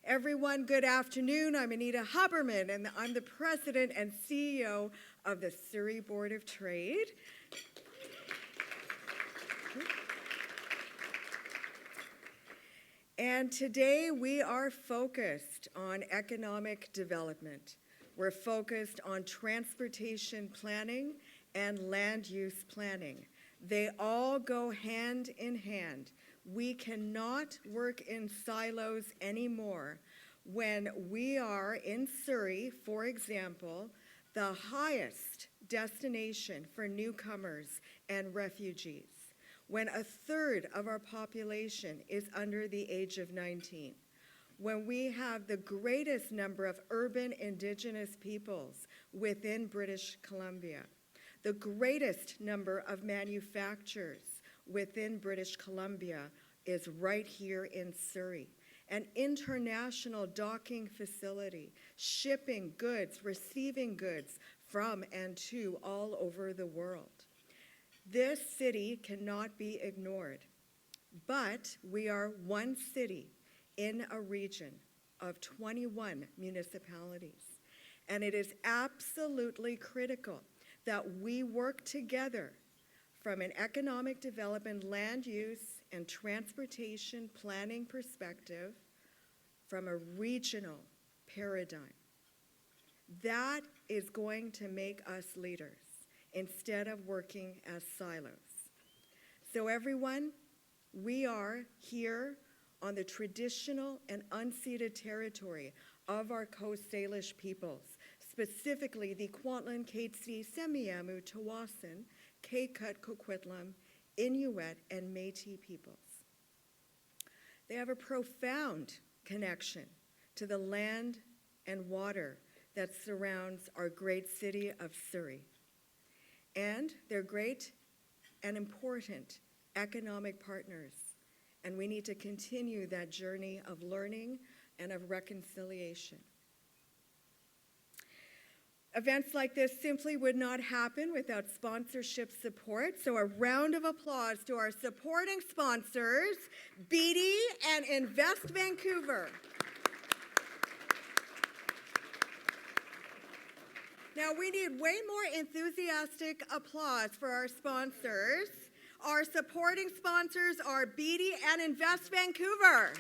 Everyone, good afternoon. I'm Anita Huberman, and I'm the President and CEO of the Surrey Board of Trade. And today we are focused on economic development. We're focused on transportation planning and land use planning. They all go hand in hand. We cannot work in silos anymore when we are in Surrey, for example, the highest destination for newcomers and refugees, when a third of our population is under the age of 19, when we have the greatest number of urban Indigenous peoples within British Columbia, the greatest number of manufacturers within British Columbia is right here in Surrey. An international docking facility, shipping goods, receiving goods from and to all over the world. This city cannot be ignored, but we are one city in a region of 21 municipalities, and it is absolutely critical that we work together from an economic development, land use, and transportation planning perspective from a regional paradigm. That is going to make us leaders instead of working as silos. So everyone, we are here on the traditional and unceded territory of our Coast Salish peoples, specifically the Kwantlen, Katzie, Semiahmoo, Tawasin, Port Coquitlam, Inuit, and Métis peoples. They have a profound connection to the land and water that surrounds our great city of Surrey. And they're great and important economic partners. And we need to continue that journey of learning and of reconciliation. Events like this simply would not happen without sponsorship support. So a round of applause to our supporting sponsors, Beatty and Invest Vancouver. Now we need way more enthusiastic applause for our sponsors. Our supporting sponsors are Beatty and Invest Vancouver.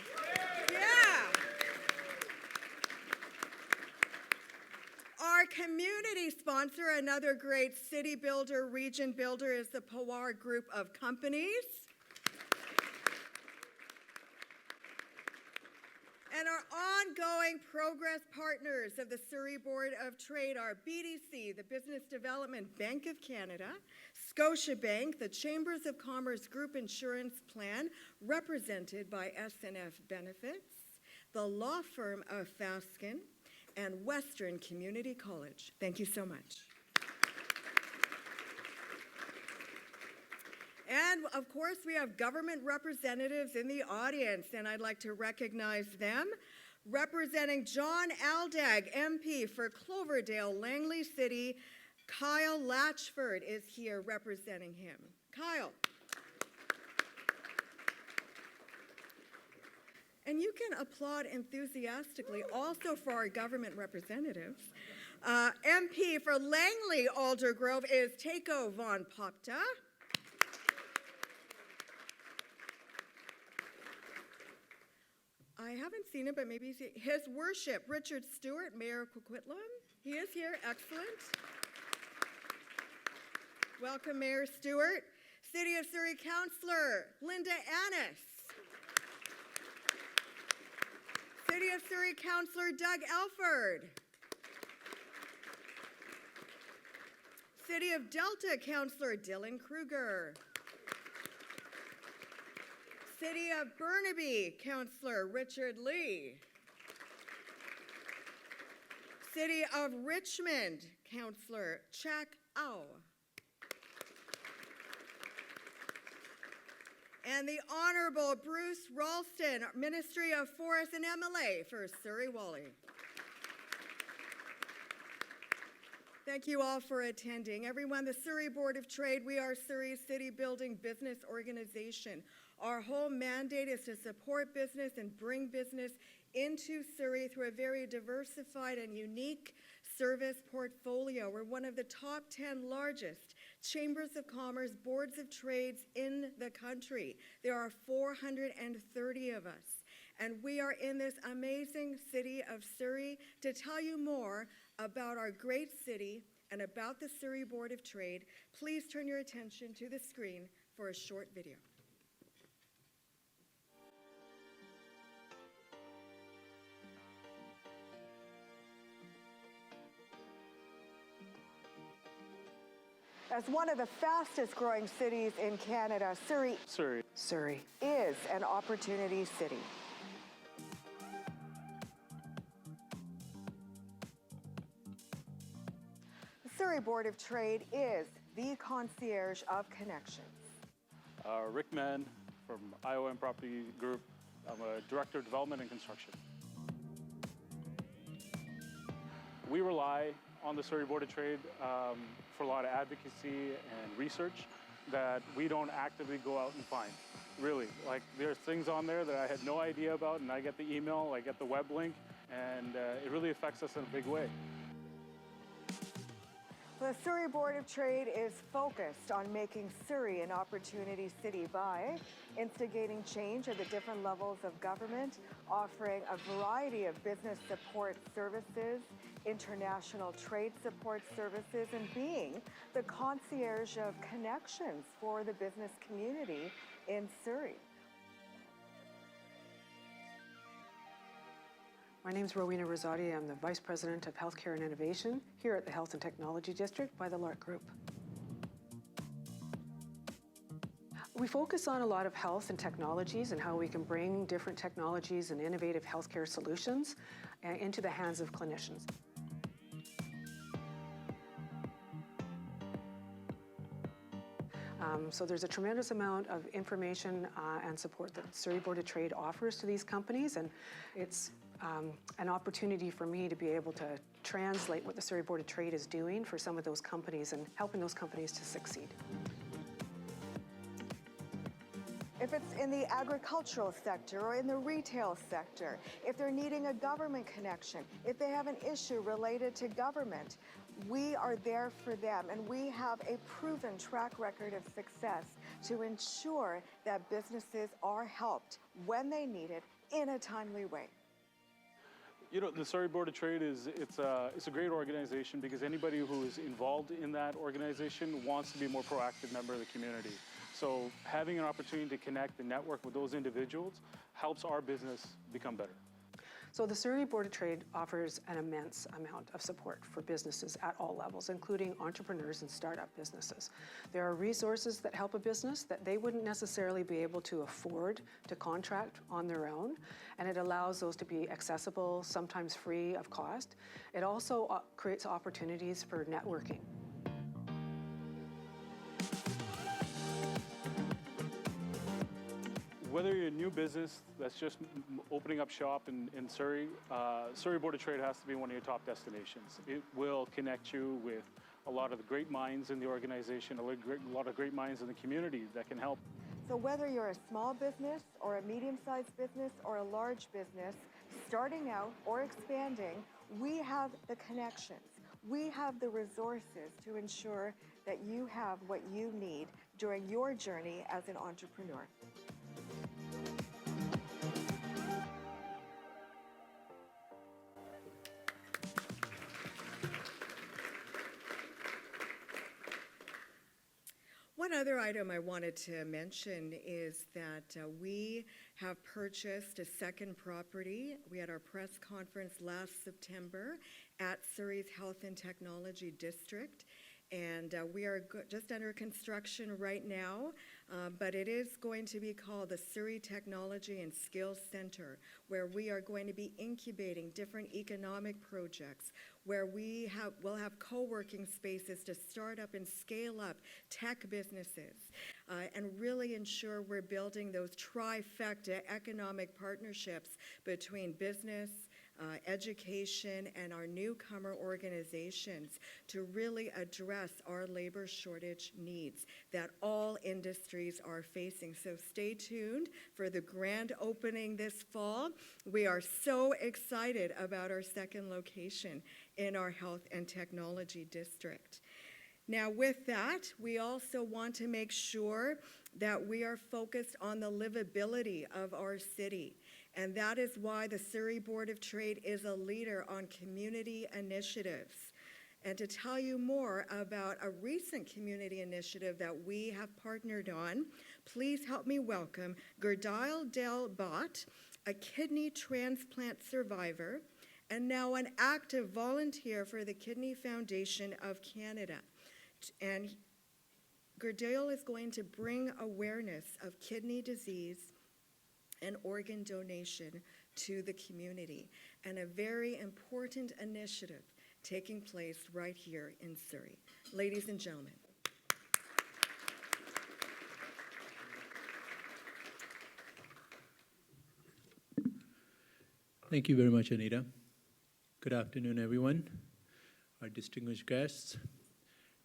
Yeah. Our community sponsor, another great city builder, region builder, is the Pawar Group of Companies. And our ongoing progress partners of the Surrey Board of Trade are BDC, the Business Development Bank of Canada, Scotiabank, the Chambers of Commerce Group Insurance Plan, represented by SNF Benefits, the law firm of Faskin, and Western Community College. Thank you so much. And of course, we have government representatives in the audience, and I'd like to recognize them. Representing John Aldag, MP for Cloverdale, Langley City, Kyle Latchford is here representing him. Kyle. And you can applaud enthusiastically also for our government representatives. MP for Langley Aldergrove is Taco Von Popta. I haven't seen him, but maybe he's here. His Worship, Richard Stewart, Mayor of Coquitlam. He is here, excellent. Welcome, Mayor Stewart. City of Surrey Councillor, Linda Annis. City of Surrey Councillor, Doug Elford. City of Delta Councillor, Dylan Kruger. City of Burnaby Councillor, Richard Lee. City of Richmond Councillor, Chuck Au. And the Honourable Bruce Ralston, Ministry of Forests and MLA for Surrey Wally. Thank you all for attending. Everyone, the Surrey Board of Trade, we are Surrey's city building business organization. Our whole mandate is to support business and bring business into Surrey through a very diversified and unique service portfolio. We're one of the top 10 largest chambers of commerce, boards of trades in the country. There are 430 of us. And we are in this amazing city of Surrey. To tell you more about our great city and about the Surrey Board of Trade, please turn your attention to the screen for a short video. As one of the fastest growing cities in Canada, Surrey is an opportunity city. The Surrey Board of Trade is the concierge of connections. Rick Mann from IOM Property Group. I'm a Director of Development and Construction. We rely on the Surrey Board of Trade for a lot of advocacy and research that we don't actively go out and find. Really, like there's things on there that I had no idea about, and I get the email, I get the web link, and it really affects us in a big way. The Surrey Board of Trade is focused on making Surrey an opportunity city by instigating change at the different levels of government, offering a variety of business support services, international trade support services, and being the concierge of connections for the business community in Surrey. My name is Rowena Rosati. I'm the Vice President of Healthcare and Innovation here at the Health and Technology District by the Lark Group. We focus on a lot of health and technologies and how we can bring different technologies and innovative healthcare solutions into the hands of clinicians. So there's a tremendous amount of information and support that Surrey Board of Trade offers to these companies, and it's an opportunity for me to be able to translate what the Surrey Board of Trade is doing for some of those companies and helping those companies to succeed. If it's in the agricultural sector or in the retail sector, if they're needing a government connection, if they have an issue related to government, we are there for them, and we have a proven track record of success to ensure that businesses are helped when they need it in a timely way. You know, the Surrey Board of Trade it's a great organization because anybody who is involved in that organization wants to be a more proactive member of the community. So having an opportunity to connect and network with those individuals helps our business become better. So the Surrey Board of Trade offers an immense amount of support for businesses at all levels, including entrepreneurs and startup businesses. There are resources that help a business that they wouldn't necessarily be able to afford to contract on their own, and it allows those to be accessible, sometimes free of cost. It also creates opportunities for networking. Whether you're a new business that's just opening up shop in Surrey, Surrey Board of Trade has to be one of your top destinations. It will connect you with a lot of the great minds in the organization, a lot of great minds in the community that can help. So whether you're a small business or a medium-sized business or a large business, starting out or expanding, we have the connections. We have the resources to ensure that you have what you need during your journey as an entrepreneur. One other item I wanted to mention is that we have purchased a second property. We had our press conference last September at Surrey's Health and Technology District, and we are just under construction right now, but it is going to be called the Surrey Technology and Skills Center, where we are going to be incubating different economic projects, where we'll have co-working spaces to start up and scale up tech businesses, and really ensure we're building those trifecta economic partnerships between business, education, and our newcomer organizations to really address our labor shortage needs that all industries are facing. So stay tuned for the grand opening this fall. We are so excited about our second location in our Health and Technology District. Now, with that, we also want to make sure that we are focused on the livability of our city. And that is why the Surrey Board of Trade is a leader on community initiatives. And to tell you more about a recent community initiative that we have partnered on, please help me welcome Gurdail Del Bott, a kidney transplant survivor and now an active volunteer for the Kidney Foundation of Canada. And Gurdail is going to bring awareness of kidney disease and organ donation to the community, and a very important initiative taking place right here in Surrey. Ladies and gentlemen. Thank you very much, Anita. Good afternoon, everyone, our distinguished guests,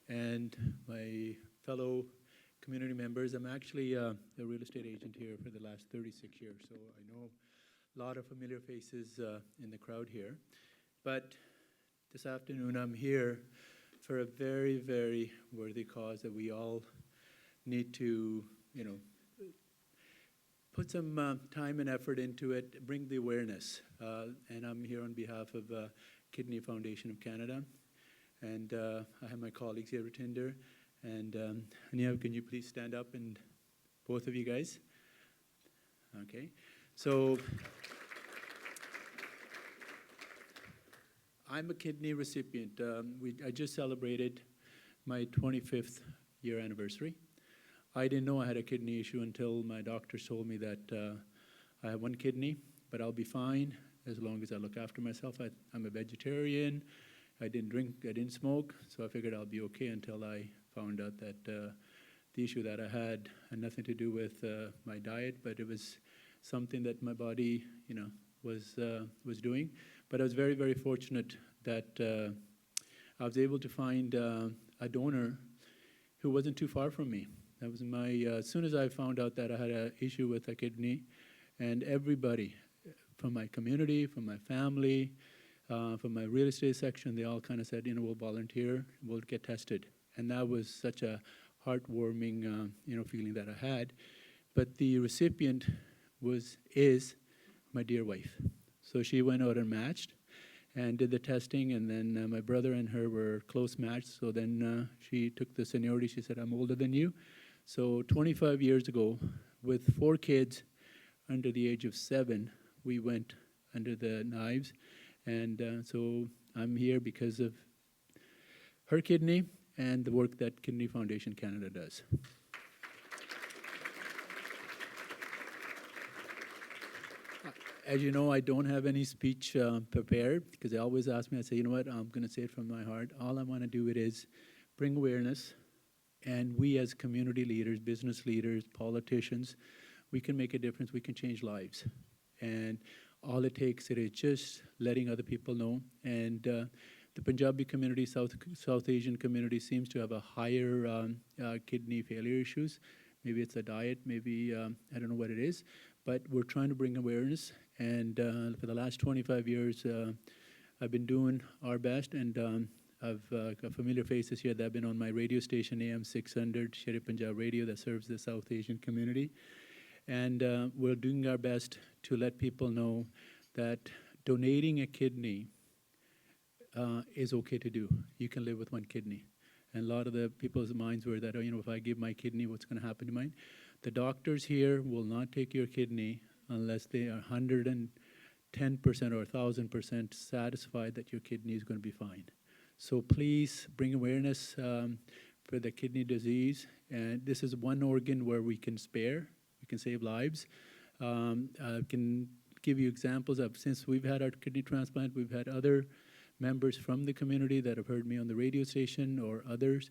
and my fellow community members. I'm actually a real estate agent here for the last 36 years, so I know a lot of familiar faces in the crowd here. But this afternoon, I'm here for a very, very worthy cause that we all need to, put some time and effort into it, bring the awareness. And I'm here on behalf of Kidney Foundation of Canada. And I have my colleagues here attender. And Ania, can you please stand up, and both of you guys? Okay. So I'm a kidney recipient. I just celebrated my 25th year anniversary. I didn't know I had a kidney issue until my doctors told me that I have one kidney, but I'll be fine as long as I look after myself. I'm a vegetarian. I didn't drink, I didn't smoke, so I figured I'll be okay until I found out that the issue that I had nothing to do with my diet, but it was something that my body, was doing. But I was very, very fortunate that I was able to find a donor who wasn't too far from me. That was as soon as I found out that I had an issue with a kidney, and everybody from my community, from my family, from my real estate section, they all kind of said, we'll volunteer, we'll get tested. And that was such a heartwarming, feeling that I had. But the recipient is my dear wife. So she went out and matched and did the testing, and then my brother and her were close matched. So then she took the seniority. She said, I'm older than you. So 25 years ago, with 4 kids under the age of 7, we went under the knives. And so I'm here because of her kidney and the work that Kidney Foundation Canada does. As you know, I don't have any speech prepared, because they always ask me, I say, you know what, I'm going to say it from my heart. All I want to do is bring awareness, and we as community leaders, business leaders, politicians, we can make a difference, we can change lives. And all it takes is just letting other people know. And the Punjabi community, South Asian community seems to have a higher kidney failure issues. Maybe it's a diet, maybe, I don't know what it is, but we're trying to bring awareness. And for the last 25 years, I've been doing our best, and I've got familiar faces here that have been on my radio station, AM 600, Sherry Punjab Radio, that serves the South Asian community. And we're doing our best to let people know that donating a kidney is okay to do. You can live with one kidney. And a lot of the people's minds were that, if I give my kidney, what's going to happen to mine? The doctors here will not take your kidney unless they are 110% or 1,000% satisfied that your kidney is going to be fine. So please bring awareness for the kidney disease. And this is one organ where we can spare. We can save lives. I can give you examples of, since we've had our kidney transplant, we've had other members from the community that have heard me on the radio station, or others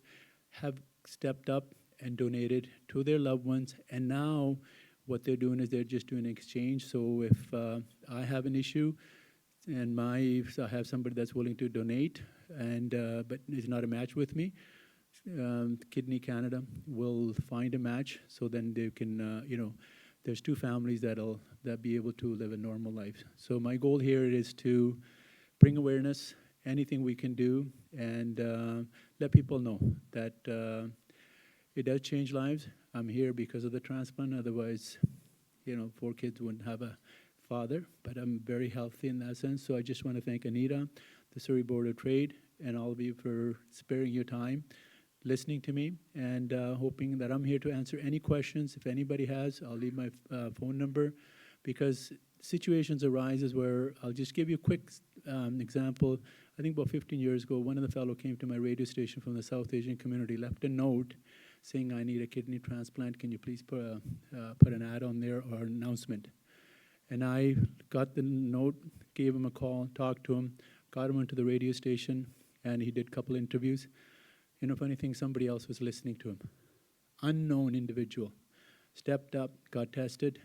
have stepped up and donated to their loved ones. And now what they're doing is they're just doing an exchange. So if I have an issue, and so I have somebody that's willing to donate, and but is not a match with me. Kidney Canada will find a match, so then they can, there's 2 families that'll be able to live a normal life. So my goal here is to bring awareness, anything we can do, and let people know that it does change lives. I'm here because of the transplant. Otherwise, 4 kids wouldn't have a father, but I'm very healthy in that sense. So I just want to thank Anita, the Surrey Board of Trade, and all of you for sparing your time, listening to me, and hoping that I'm here to answer any questions. If anybody has, I'll leave my phone number, because situations arises where I'll just give you a quick example. I think about 15 years ago, one of the fellow came to my radio station from the South Asian community, left a note saying, I need a kidney transplant. Can you please put an ad on there or an announcement? And I got the note, gave him a call, talked to him, got him onto the radio station, and he did a couple interviews. Funny thing, somebody else was listening to him. Unknown individual stepped up, got tested,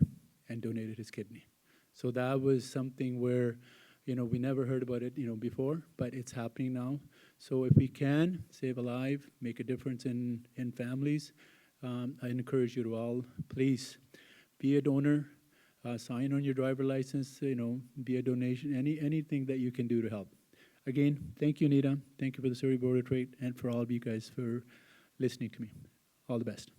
and donated his kidney. So that was something where, we never heard about it, before, but it's happening now. So if we can save a life, make a difference in families, I encourage you to all, please be a donor, sign on your driver license, be a donation, anything that you can do to help. Again, thank you, Anita. Thank you for the Surrey Board of Trade, and for all of you guys for listening to me. All the best.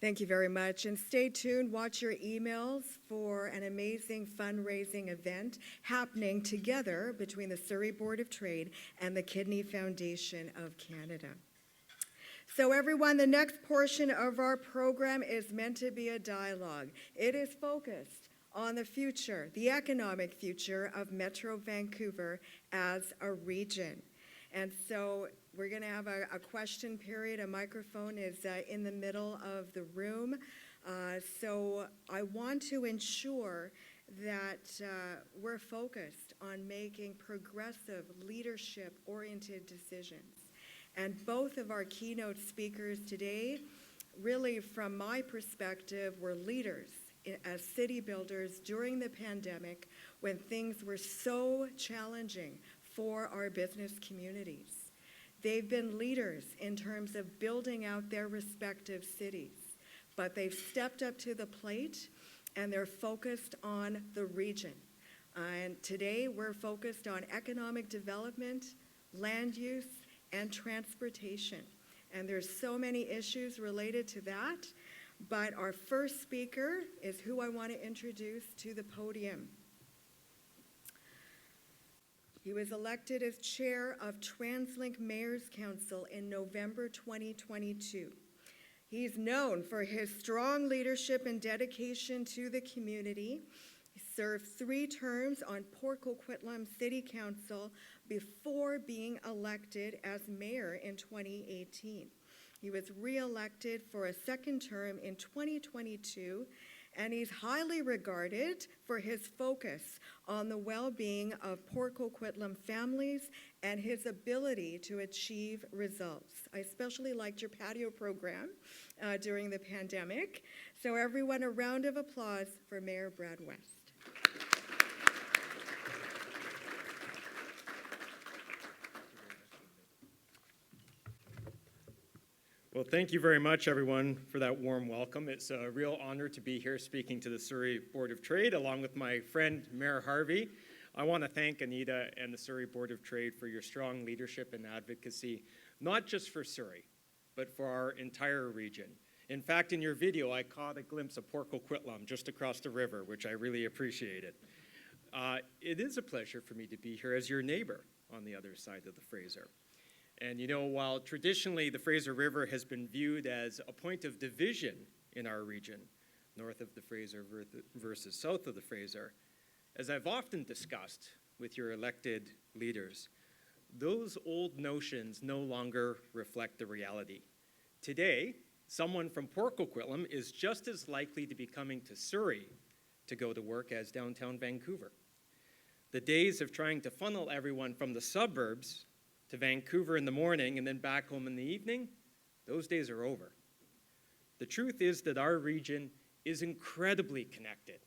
Thank you very much. And stay tuned. Watch your emails for an amazing fundraising event happening together between the Surrey Board of Trade and the Kidney Foundation of Canada. So everyone, the next portion of our program is meant to be a dialogue. It is focused on the future, the economic future of Metro Vancouver as a region. And so we're going to have a question period. A microphone is in the middle of the room. So I want to ensure that we're focused on making progressive, leadership-oriented decisions. And both of our keynote speakers today, really from my perspective, were leaders as city builders during the pandemic when things were so challenging for our business communities. They've been leaders in terms of building out their respective cities, but they've stepped up to the plate and they're focused on the region. And today we're focused on economic development, land use, and transportation. And there's so many issues related to that, but our first speaker is who I want to introduce to the podium. He was elected as chair of TransLink Mayor's Council in November 2022. He's known for his strong leadership and dedication to the community. He served 3 terms on Port Coquitlam City Council before being elected as mayor in 2018. He was re-elected for a 2nd term in 2022, and he's highly regarded for his focus on the well-being of Port Coquitlam families and his ability to achieve results. I especially liked your patio program during the pandemic. So everyone, a round of applause for Mayor Brad West. Well, thank you very much, everyone, for that warm welcome. It's a real honor to be here speaking to the Surrey Board of Trade, along with my friend, Mayor Harvie. I want to thank Anita and the Surrey Board of Trade for your strong leadership and advocacy, not just for Surrey, but for our entire region. In fact, in your video, I caught a glimpse of Port Coquitlam just across the river, which I really appreciated. It is a pleasure for me to be here as your neighbor on the other side of the Fraser. And while traditionally the Fraser River has been viewed as a point of division in our region, north of the Fraser versus south of the Fraser, as I've often discussed with your elected leaders, those old notions no longer reflect the reality. Today, someone from Port Coquitlam is just as likely to be coming to Surrey to go to work as downtown Vancouver. The days of trying to funnel everyone from the suburbs to Vancouver in the morning and then back home in the evening, those days are over. The truth is that our region is incredibly connected.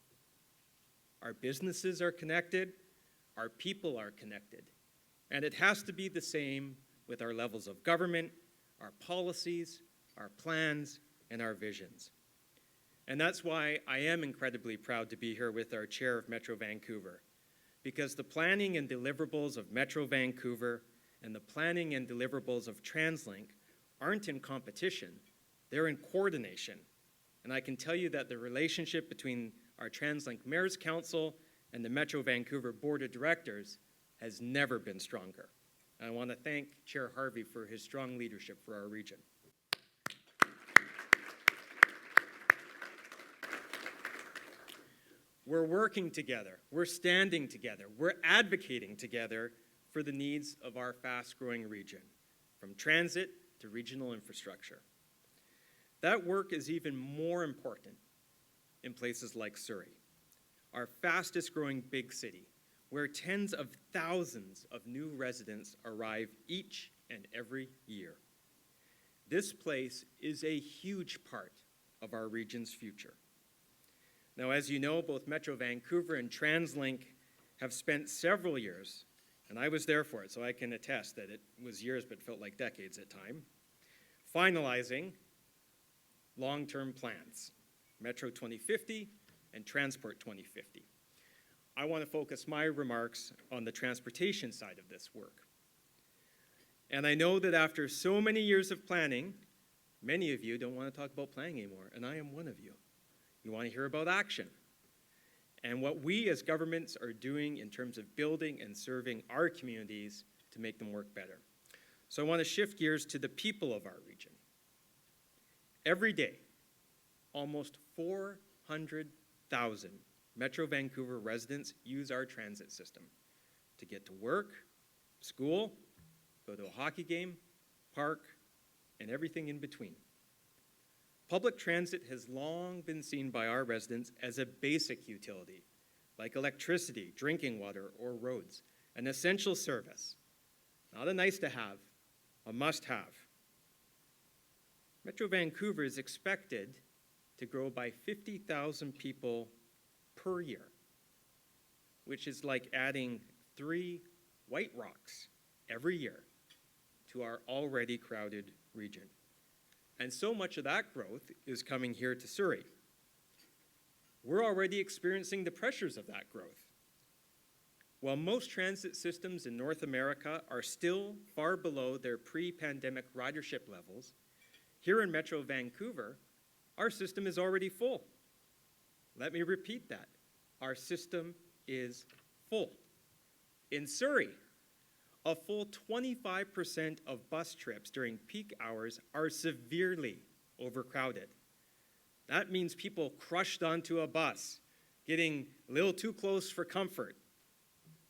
Our businesses are connected, our people are connected, and it has to be the same with our levels of government, our policies, our plans, and our visions. And that's why I am incredibly proud to be here with our chair of Metro Vancouver, because the planning and deliverables of Metro Vancouver and the planning and deliverables of TransLink aren't in competition, they're in coordination. And I can tell you that the relationship between our TransLink Mayor's Council and the Metro Vancouver Board of Directors has never been stronger. And I want to thank Chair Harvie for his strong leadership for our region. We're working together, we're standing together, we're advocating together for the needs of our fast-growing region, from transit to regional infrastructure. That work is even more important in places like Surrey, our fastest-growing big city, where tens of thousands of new residents arrive each and every year. This place is a huge part of our region's future. Now, as you know, both Metro Vancouver and TransLink have spent several years, and I was there for it, so I can attest that it was years but felt like decades at times, finalizing long-term plans, Metro 2050 and Transport 2050. I want to focus my remarks on the transportation side of this work. And I know that after so many years of planning, many of you don't want to talk about planning anymore, and I am one of you. You want to hear about action and what we as governments are doing in terms of building and serving our communities to make them work better. So I want to shift gears to the people of our region. Every day, almost 400,000 Metro Vancouver residents use our transit system to get to work, school, go to a hockey game, park, and everything in between. Public transit has long been seen by our residents as a basic utility, like electricity, drinking water, or roads, an essential service, not a nice to have, a must have. Metro Vancouver is expected to grow by 50,000 people per year, which is like adding 3 White Rocks every year to our already crowded region. And so much of that growth is coming here to Surrey. We're already experiencing the pressures of that growth. While most transit systems in North America are still far below their pre-pandemic ridership levels, here in Metro Vancouver, our system is already full. Let me repeat that. Our system is full. In Surrey, a full 25% of bus trips during peak hours are severely overcrowded. That means people crushed onto a bus, getting a little too close for comfort,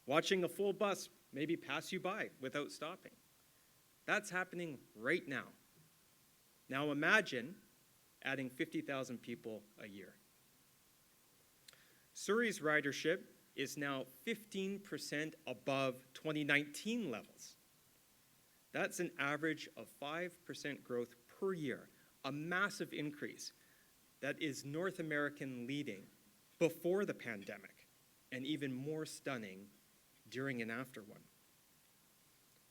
watching a full bus maybe pass you by without stopping. That's happening right now. Now imagine adding 50,000 people a year. Surrey's ridership is now 15% above 2019 levels. That's an average of 5% growth per year, a massive increase that is North American leading before the pandemic, and even more stunning during and after one.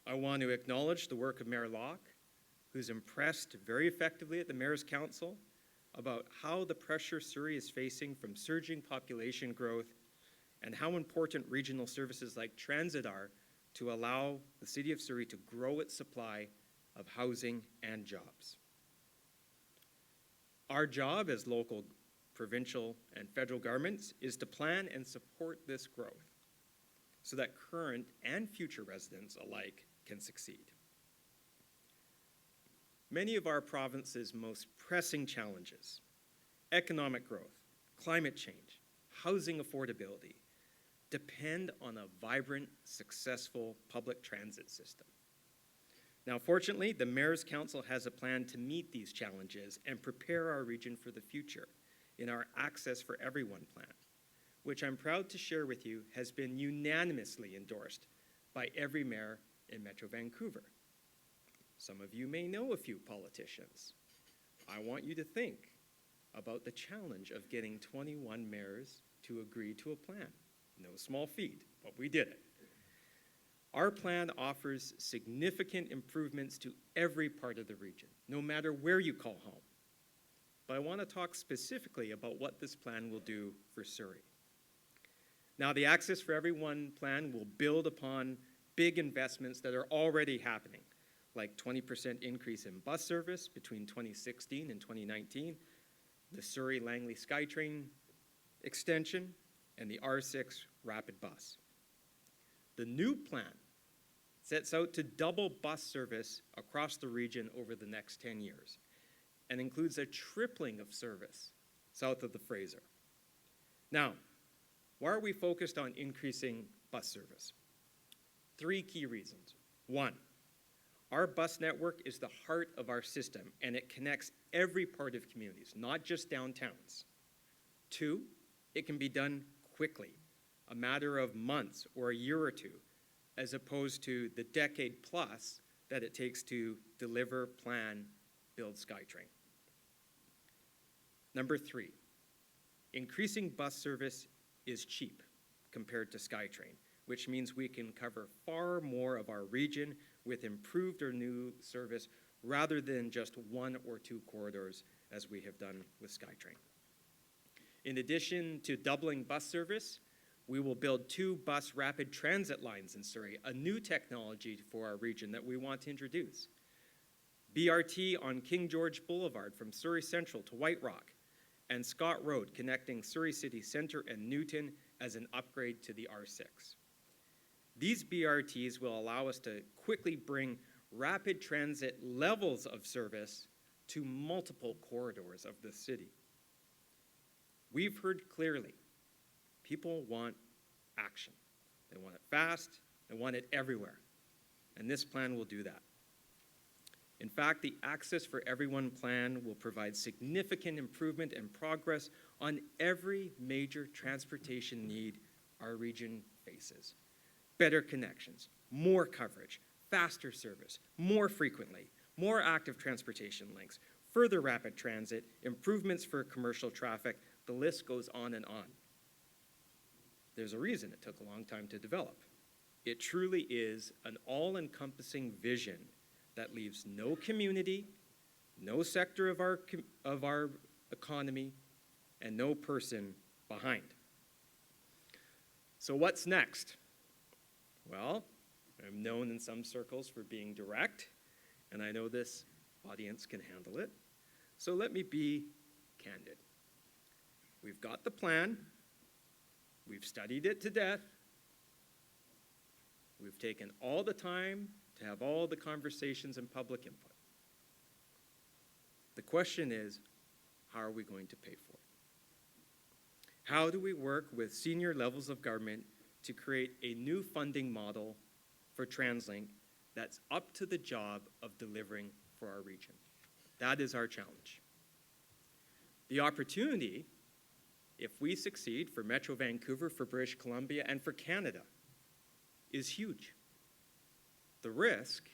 I want to acknowledge the work of Mayor Locke, who's impressed very effectively at the Mayor's Council about how the pressure Surrey is facing from surging population growth and how important regional services like transit are to allow the City of Surrey to grow its supply of housing and jobs. Our job as local, provincial, and federal governments is to plan and support this growth so that current and future residents alike can succeed. Many of our province's most pressing challenges, economic growth, climate change, housing affordability, depend on a vibrant, successful public transit system. Now, fortunately, the Mayor's Council has a plan to meet these challenges and prepare our region for the future in our Access for Everyone plan, which I'm proud to share with you has been unanimously endorsed by every mayor in Metro Vancouver. Some of you may know a few politicians. I want you to think about the challenge of getting 21 mayors to agree to a plan. No small feat, but we did it. Our plan offers significant improvements to every part of the region, no matter where you call home. But I want to talk specifically about what this plan will do for Surrey. Now, the Access for Everyone plan will build upon big investments that are already happening, like 20% increase in bus service between 2016 and 2019, the Surrey-Langley SkyTrain extension, and the R6 rapid bus. The new plan sets out to double bus service across the region over the next 10 years and includes a tripling of service south of the Fraser. Now, why are we focused on increasing bus service? 3 key reasons. 1, our bus network is the heart of our system, and it connects every part of communities, not just downtowns. 2, it can be done quickly, a matter of months or a year or two, as opposed to the decade plus that it takes to deliver, plan, build SkyTrain. Number 3, increasing bus service is cheap compared to SkyTrain, which means we can cover far more of our region with improved or new service rather than just 1 or 2 corridors as we have done with SkyTrain. In addition to doubling bus service, we will build 2 bus rapid transit lines in Surrey, a new technology for our region that we want to introduce. BRT on King George Boulevard from Surrey Central to White Rock, and Scott Road connecting Surrey City Centre and Newton as an upgrade to the R6. These BRTs will allow us to quickly bring rapid transit levels of service to multiple corridors of the city. We've heard clearly, people want action. They want it fast, they want it everywhere. And this plan will do that. In fact, the Access for Everyone plan will provide significant improvement and progress on every major transportation need our region faces. Better connections, more coverage, faster service, more frequently, more active transportation links, further rapid transit, improvements for commercial traffic, the list goes on and on. There's a reason it took a long time to develop. It truly is an all-encompassing vision that leaves no community, no sector of our economy, and no person behind. So what's next? Well, I'm known in some circles for being direct, and I know this audience can handle it. So let me be candid. We've got the plan. We've studied it to death. We've taken all the time to have all the conversations and public input. The question is, how are we going to pay for it? How do we work with senior levels of government to create a new funding model for TransLink that's up to the job of delivering for our region? That is our challenge. The opportunity, if we succeed for Metro Vancouver, for British Columbia, and for Canada, is huge. The risk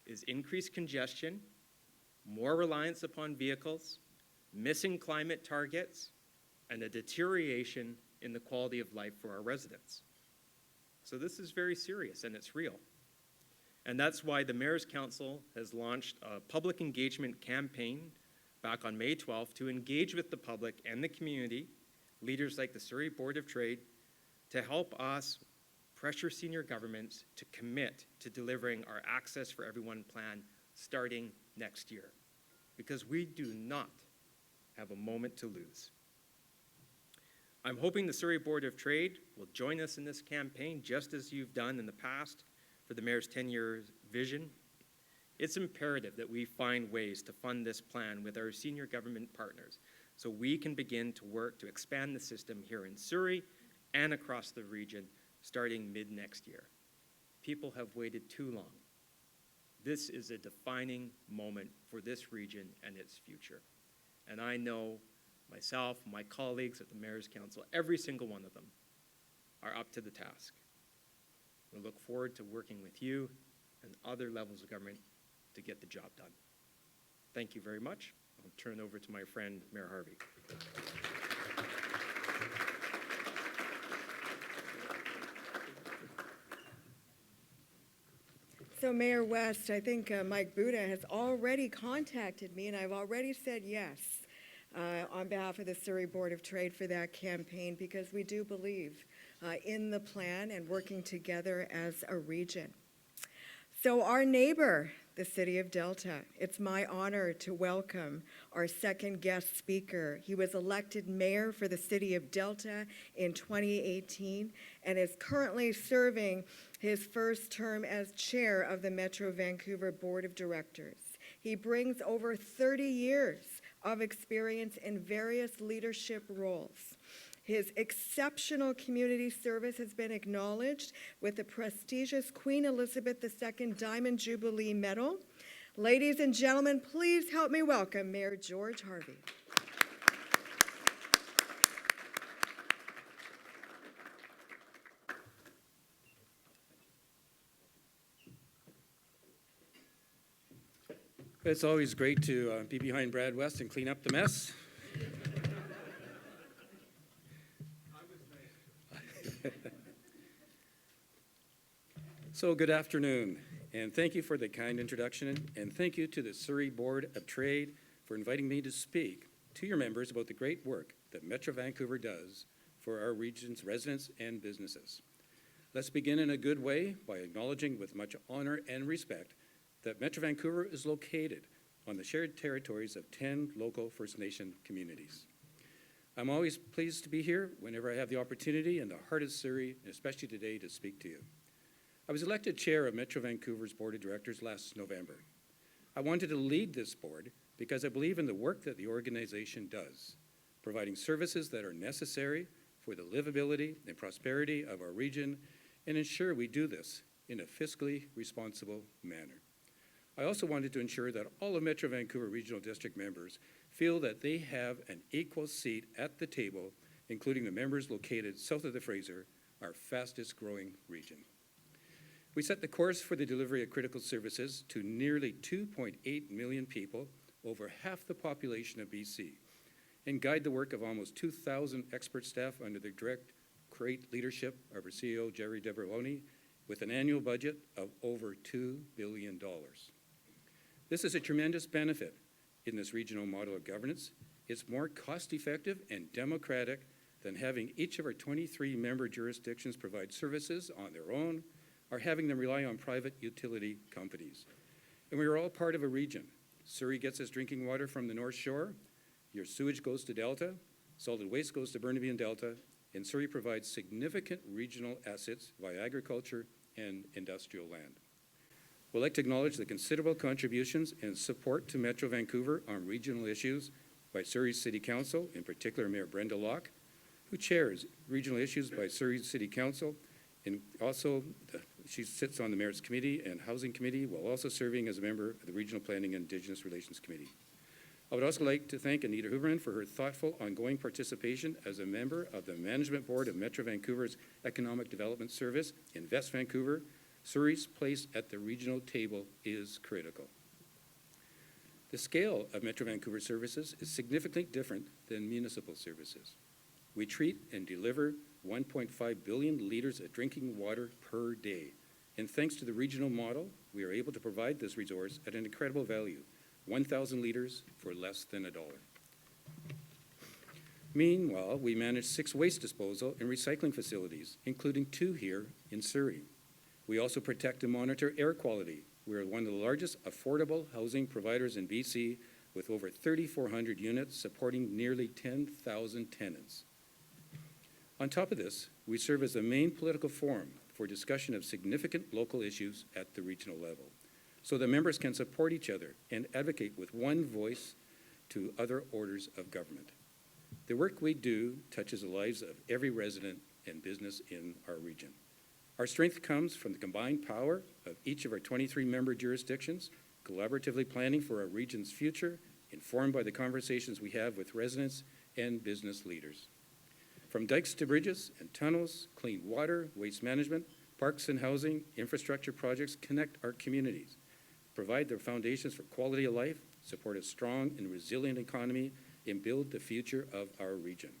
is increased congestion, more reliance upon vehicles, missing climate targets, and a deterioration in the quality of life for our residents. So this is very serious and it's real. And that's why the Mayor's Council has launched a public engagement campaign back on May 12th to engage with the public and the community, leaders like the Surrey Board of Trade, to help us pressure senior governments to commit to delivering our Access for Everyone plan starting next year, because we do not have a moment to lose. I'm hoping the Surrey Board of Trade will join us in this campaign, just as you've done in the past for the Mayor's 10-year vision. It's imperative that we find ways to fund this plan with our senior government partners so we can begin to work to expand the system here in Surrey and across the region starting mid-next year. People have waited too long. This is a defining moment for this region and its future. And I know myself, my colleagues at the Mayor's Council, every single one of them are up to the task. We look forward to working with you and other levels of government to get the job done. Thank you very much. I'll turn it over to my friend, Mayor Harvie. So Mayor West, I think Mike Buda has already contacted me, and I've already said yes on behalf of the Surrey Board of Trade for that campaign, because we do believe in the plan and working together as a region. So our neighbor, the City of Delta, it's my honor to welcome our second guest speaker. He was elected mayor for the City of Delta in 2018 and is currently serving his first term as chair of the Metro Vancouver Board of Directors. He brings over 30 years of experience in various leadership roles. His exceptional community service has been acknowledged with the prestigious Queen Elizabeth II Diamond Jubilee Medal. Ladies and gentlemen, please help me welcome Mayor George Harvie. It's always great to be behind Brad West and clean up the mess. So good afternoon, and thank you for the kind introduction, and thank you to the Surrey Board of Trade for inviting me to speak to your members about the great work that Metro Vancouver does for our region's residents and businesses. Let's begin in a good way by acknowledging with much honor and respect that Metro Vancouver is located on the shared territories of 10 local First Nation communities. I'm always pleased to be here whenever I have the opportunity in the heart of Surrey, and especially today, to speak to you. I was elected chair of Metro Vancouver's Board of Directors last November. I wanted to lead this board because I believe in the work that the organization does, providing services that are necessary for the livability and prosperity of our region, and ensure we do this in a fiscally responsible manner. I also wanted to ensure that all of Metro Vancouver Regional District members feel that they have an equal seat at the table, including the members located south of the Fraser, our fastest growing region. We set the course for the delivery of critical services to nearly 2.8 million people, over half the population of BC, and guide the work of almost 2,000 expert staff under the direct, great leadership of our CEO, Jerry Deverloni, with an annual budget of over $2 billion. This is a tremendous benefit in this regional model of governance. It's more cost-effective and democratic than having each of our 23 member jurisdictions provide services on their own, or having them rely on private utility companies. And we are all part of a region. Surrey gets its drinking water from the North Shore, your sewage goes to Delta, solid waste goes to Burnaby and Delta, and Surrey provides significant regional assets via agriculture and industrial land. We'd like to acknowledge the considerable contributions and support to Metro Vancouver on regional issues by Surrey's City Council, in particular Mayor Brenda Locke, who chairs regional issues by Surrey's City Council, and also she sits on the Mayor's Committee and Housing Committee, while also serving as a member of the Regional Planning and Indigenous Relations Committee. I would also like to thank Anita Huberman for her thoughtful ongoing participation as a member of the Management Board of Metro Vancouver's Economic Development Service in West Vancouver. Surrey's place at the regional table is critical. The scale of Metro Vancouver services is significantly different than municipal services. We treat and deliver 1.5 billion liters of drinking water per day. And thanks to the regional model, we are able to provide this resource at an incredible value, 1,000 liters for less than $1. Meanwhile, we manage 6 waste disposal and recycling facilities, including 2 here in Surrey. We also protect and monitor air quality. We are one of the largest affordable housing providers in BC, with over 3,400 units supporting nearly 10,000 tenants. On top of this, we serve as the main political forum for discussion of significant local issues at the regional level, so the members can support each other and advocate with one voice to other orders of government. The work we do touches the lives of every resident and business in our region. Our strength comes from the combined power of each of our 23 member jurisdictions, collaboratively planning for our region's future, informed by the conversations we have with residents and business leaders. From dikes to bridges and tunnels, clean water, waste management, parks and housing, infrastructure projects connect our communities, provide the foundations for quality of life, support a strong and resilient economy, and build the future of our region.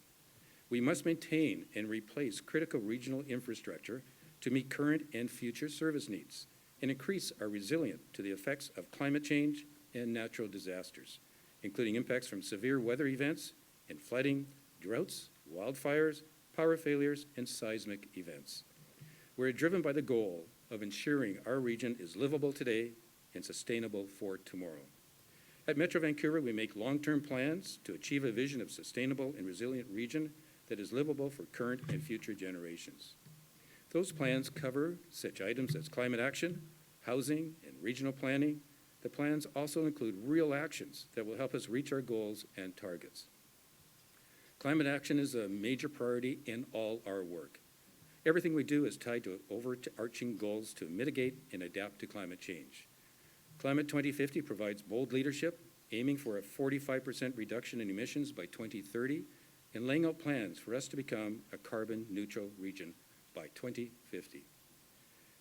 We must maintain and replace critical regional infrastructure to meet current and future service needs and increase our resilience to the effects of climate change and natural disasters, including impacts from severe weather events and flooding, droughts, wildfires, power failures, and seismic events. We're driven by the goal of ensuring our region is livable today and sustainable for tomorrow. At Metro Vancouver, we make long-term plans to achieve a vision of sustainable and resilient region that is livable for current and future generations. Those plans cover such items as climate action, housing, and regional planning. The plans also include real actions that will help us reach our goals and targets. Climate action is a major priority in all our work. Everything we do is tied to overarching goals to mitigate and adapt to climate change. Climate 2050 provides bold leadership, aiming for a 45% reduction in emissions by 2030 and laying out plans for us to become a carbon neutral region by 2050.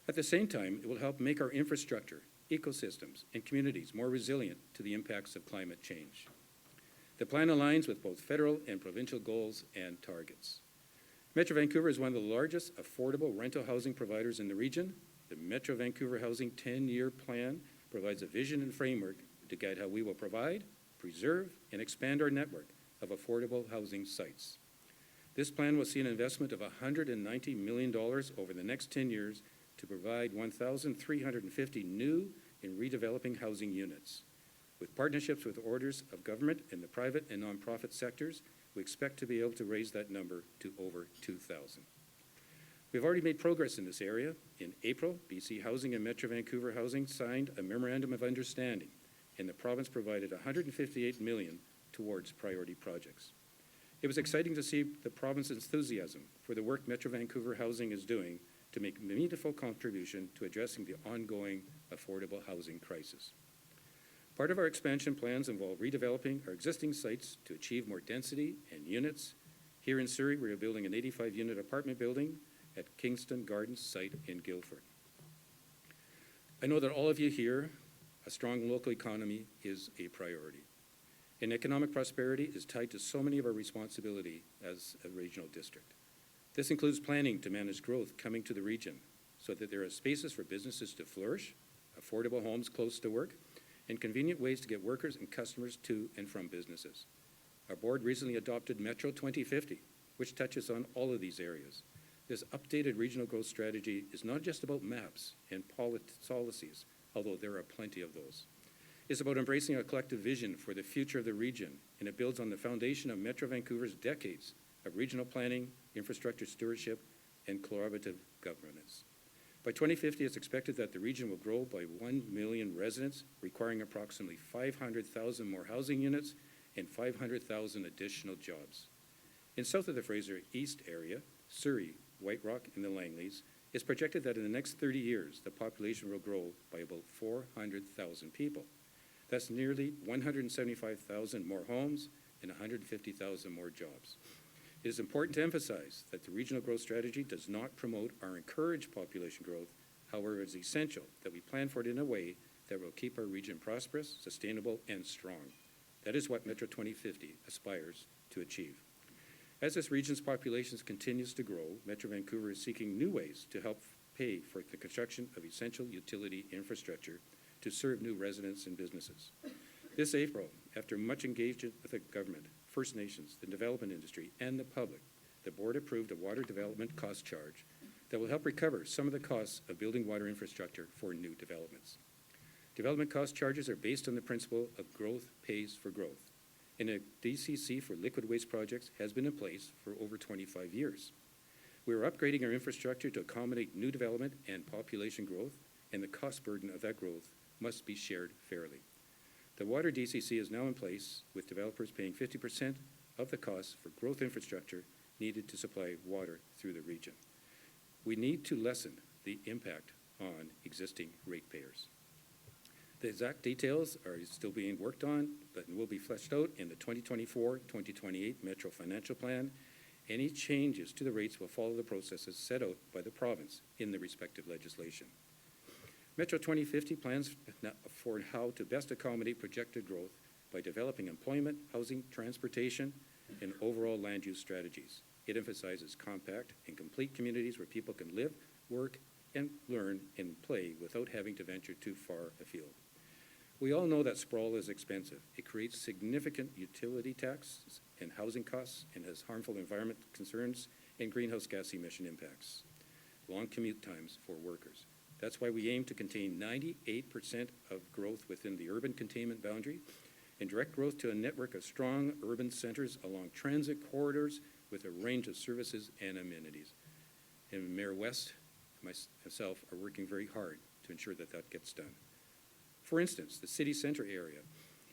At the same time, it will help make our infrastructure, ecosystems, and communities more resilient to the impacts of climate change. The plan aligns with both federal and provincial goals and targets. Metro Vancouver is one of the largest affordable rental housing providers in the region. The Metro Vancouver Housing 10-year plan provides a vision and framework to guide how we will provide, preserve, and expand our network of affordable housing sites. This plan will see an investment of $190 million over the next 10 years to provide 1,350 new and redeveloping housing units. With partnerships with orders of government and the private and nonprofit sectors, we expect to be able to raise that number to over 2,000. We've already made progress in this area. In April, BC Housing and Metro Vancouver Housing signed a memorandum of understanding, and the province provided $158 million towards priority projects. It was exciting to see the province's enthusiasm for the work Metro Vancouver Housing is doing to make a meaningful contribution to addressing the ongoing affordable housing crisis. Part of our expansion plans involve redeveloping our existing sites to achieve more density and units. Here in Surrey, we are building an 85-unit apartment building at Kingston Gardens site in Guildford. I know that all of you here, a strong local economy is a priority. And economic prosperity is tied to so many of our responsibility as a regional district. This includes planning to manage growth coming to the region so that there are spaces for businesses to flourish, affordable homes close to work, and convenient ways to get workers and customers to and from businesses. Our board recently adopted Metro 2050, which touches on all of these areas. This updated regional growth strategy is not just about maps and policies, although there are plenty of those. It's about embracing a collective vision for the future of the region, and it builds on the foundation of Metro Vancouver's decades of regional planning, infrastructure stewardship, and collaborative governance. By 2050, it's expected that the region will grow by 1 million residents, requiring approximately 500,000 more housing units and 500,000 additional jobs. In south of the Fraser East area, Surrey, White Rock, and the Langleys, it's projected that in the next 30 years, the population will grow by about 400,000 people. That's nearly 175,000 more homes and 150,000 more jobs. It is important to emphasize that the regional growth strategy does not promote or encourage population growth. However, it is essential that we plan for it in a way that will keep our region prosperous, sustainable, and strong. That is what Metro 2050 aspires to achieve. As this region's population continues to grow, Metro Vancouver is seeking new ways to help pay for the construction of essential utility infrastructure to serve new residents and businesses. This April, after much engagement with the government, First Nations, the development industry, and the public, the board approved a water development cost charge that will help recover some of the costs of building water infrastructure for new developments. Development cost charges are based on the principle of growth pays for growth, and a DCC for liquid waste projects has been in place for over 25 years. We are upgrading our infrastructure to accommodate new development and population growth, and the cost burden of that growth must be shared fairly. The water DCC is now in place, with developers paying 50% of the costs for growth infrastructure needed to supply water through the region. We need to lessen the impact on existing ratepayers. The exact details are still being worked on, but will be fleshed out in the 2024-2028 Metro Financial Plan. Any changes to the rates will follow the processes set out by the province in the respective legislation. Metro 2050 plans for how to best accommodate projected growth by developing employment, housing, transportation, and overall land use strategies. It emphasizes compact and complete communities where people can live, work, and learn and play without having to venture too far afield. We all know that sprawl is expensive. It creates significant utility taxes and housing costs and has harmful environment concerns and greenhouse gas emission impacts. Long commute times for workers. That's why we aim to contain 98% of growth within the urban containment boundary and direct growth to a network of strong urban centers along transit corridors with a range of services and amenities. And Mayor West and myself are working very hard to ensure that that gets done. For instance, the city center area,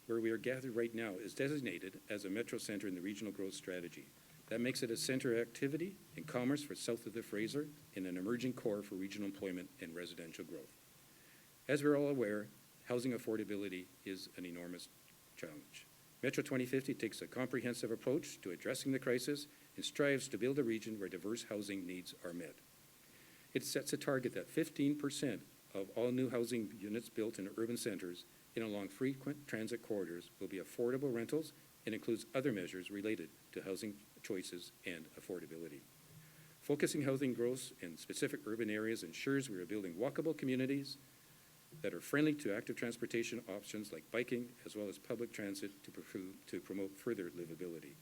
where we are gathered right now, is designated as a metro center in the regional growth strategy. That makes it a center of activity and commerce for south of the Fraser and an emerging core for regional employment and residential growth. As we're all aware, housing affordability is an enormous challenge. Metro 2050 takes a comprehensive approach to addressing the crisis and strives to build a region where diverse housing needs are met. It sets a target that 15% of all new housing units built in urban centers and along frequent transit corridors will be affordable rentals and includes other measures related to housing choices and affordability. Focusing housing growth in specific urban areas ensures we are building walkable communities that are friendly to active transportation options like biking as well as public transit to promote further livability.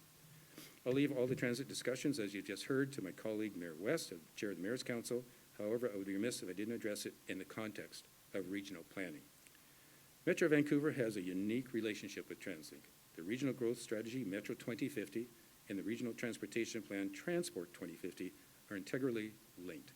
I'll leave all the transit discussions, as you just heard, to my colleague Mayor West, Chair of the Mayor's Council. However, I would be remiss if I didn't address it in the context of regional planning. Metro Vancouver has a unique relationship with TransLink. The Regional Growth Strategy, Metro 2050, and the Regional Transportation Plan, Transport 2050, are integrally linked.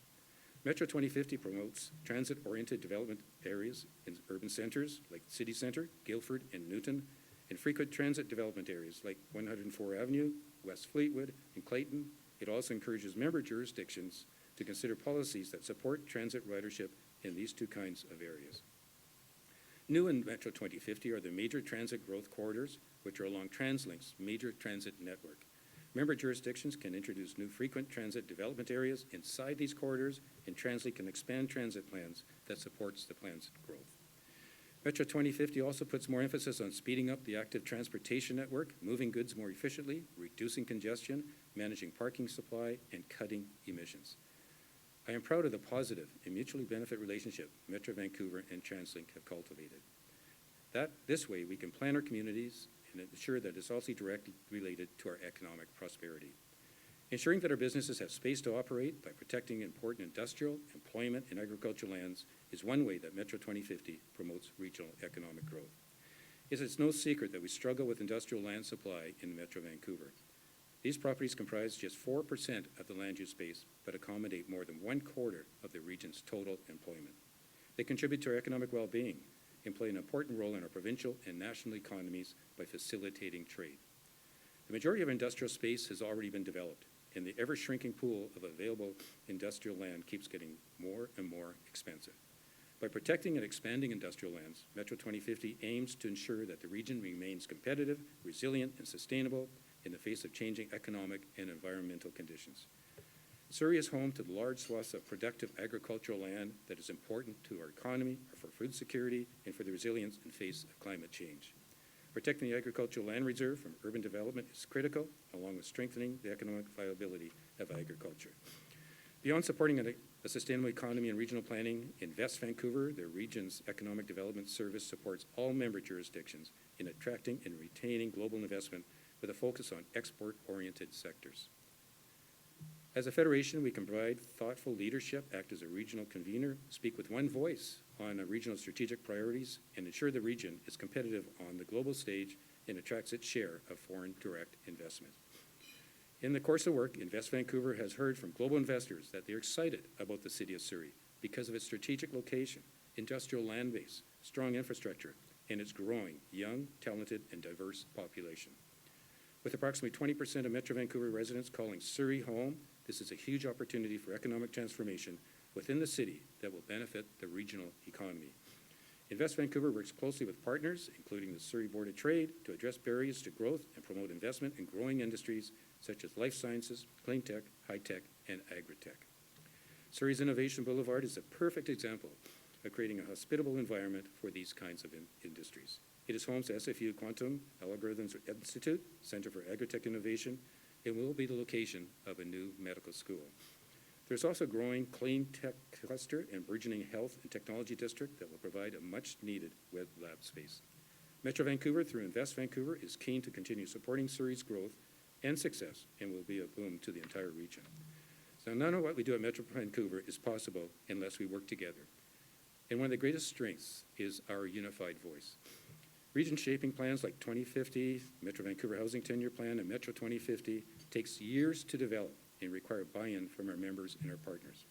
Metro 2050 promotes transit-oriented development areas in urban centers like City Centre, Guildford, and Newton, and frequent transit development areas like 104 Avenue, West Fleetwood, and Clayton. It also encourages member jurisdictions to consider policies that support transit ridership in these two kinds of areas. New in Metro 2050 are the major transit growth corridors, which are along TransLink's major transit network. Member jurisdictions can introduce new frequent transit development areas inside these corridors, and TransLink can expand transit plans that supports the plan's growth. Metro 2050 also puts more emphasis on speeding up the active transportation network, moving goods more efficiently, reducing congestion, managing parking supply, and cutting emissions. I am proud of the positive and mutually benefit relationship Metro Vancouver and TransLink have cultivated. This way we can plan our communities and ensure that it's also directly related to our economic prosperity. Ensuring that our businesses have space to operate by protecting important industrial, employment, and agricultural lands is one way that Metro 2050 promotes regional economic growth. It's no secret that we struggle with industrial land supply in Metro Vancouver. These properties comprise just 4% of the land use space, but accommodate more than 1/4 of the region's total employment. They contribute to our economic well-being and play an important role in our provincial and national economies by facilitating trade. The majority of industrial space has already been developed, and the ever-shrinking pool of available industrial land keeps getting more and more expensive. By protecting and expanding industrial lands, Metro 2050 aims to ensure that the region remains competitive, resilient, and sustainable in the face of changing economic and environmental conditions. Surrey is home to the large swaths of productive agricultural land that is important to our economy, for food security, and for the resilience in face of climate change. Protecting the agricultural land reserve from urban development is critical, along with strengthening the economic viability of agriculture. Beyond supporting a sustainable economy and regional planning, in West Vancouver, the region's economic development service supports all member jurisdictions in attracting and retaining global investment with a focus on export-oriented sectors. As a federation, we can provide thoughtful leadership, act as a regional convener, speak with one voice on regional strategic priorities, and ensure the region is competitive on the global stage and attracts its share of foreign direct investment. In the course of work, Invest Vancouver has heard from global investors that they're excited about the city of Surrey because of its strategic location, industrial land base, strong infrastructure, and its growing young, talented, and diverse population. With approximately 20% of Metro Vancouver residents calling Surrey home, this is a huge opportunity for economic transformation within the city that will benefit the regional economy. Invest Vancouver works closely with partners, including the Surrey Board of Trade, to address barriers to growth and promote investment in growing industries such as life sciences, clean tech, high tech, and agri-tech. Surrey's Innovation Boulevard is a perfect example of creating a hospitable environment for these kinds of industries. It is home to SFU Quantum Algorithms Institute, Center for Agritech Innovation, and will be the location of a new medical school. There's also a growing clean tech cluster and burgeoning health and technology district that will provide a much-needed web lab space. Metro Vancouver, through Invest Vancouver, is keen to continue supporting Surrey's growth and success and will be a boom to the entire region. So none of what we do at Metro Vancouver is possible unless we work together. And one of the greatest strengths is our unified voice. Region shaping plans like 2050, Metro Vancouver Housing 10-Year Plan, and Metro 2050 takes years to develop and require buy-in from our members and our partners.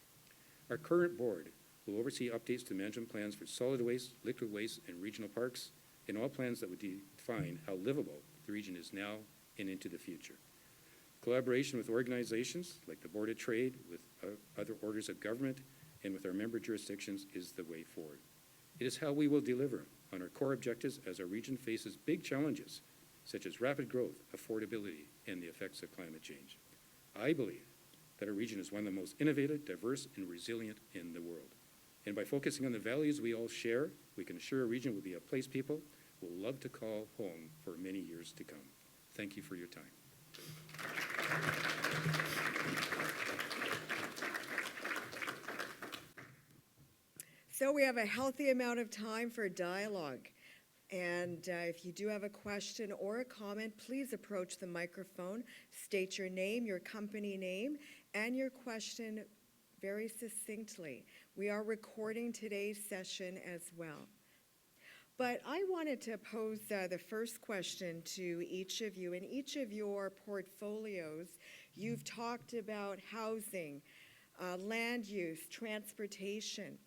Our current board will oversee updates to management plans for solid waste, liquid waste, and regional parks, and all plans that would define how livable the region is now and into the future. Collaboration with organizations like the Board of Trade, with other orders of government, and with our member jurisdictions is the way forward. It is how we will deliver on our core objectives as our region faces big challenges, such as rapid growth, affordability, and the effects of climate change. I believe that our region is one of the most innovative, diverse, and resilient in the world. And by focusing on the values we all share, we can assure our region will be a place people will love to call home for many years to come. Thank you for your time. So we have a healthy amount of time for dialogue. And if you do have a question or a comment, please approach the microphone, state your name, your company name, and your question very succinctly. We are recording today's session as well. But I wanted to pose the first question to each of you. In each of your portfolios, you've talked about housing, land use, transportation.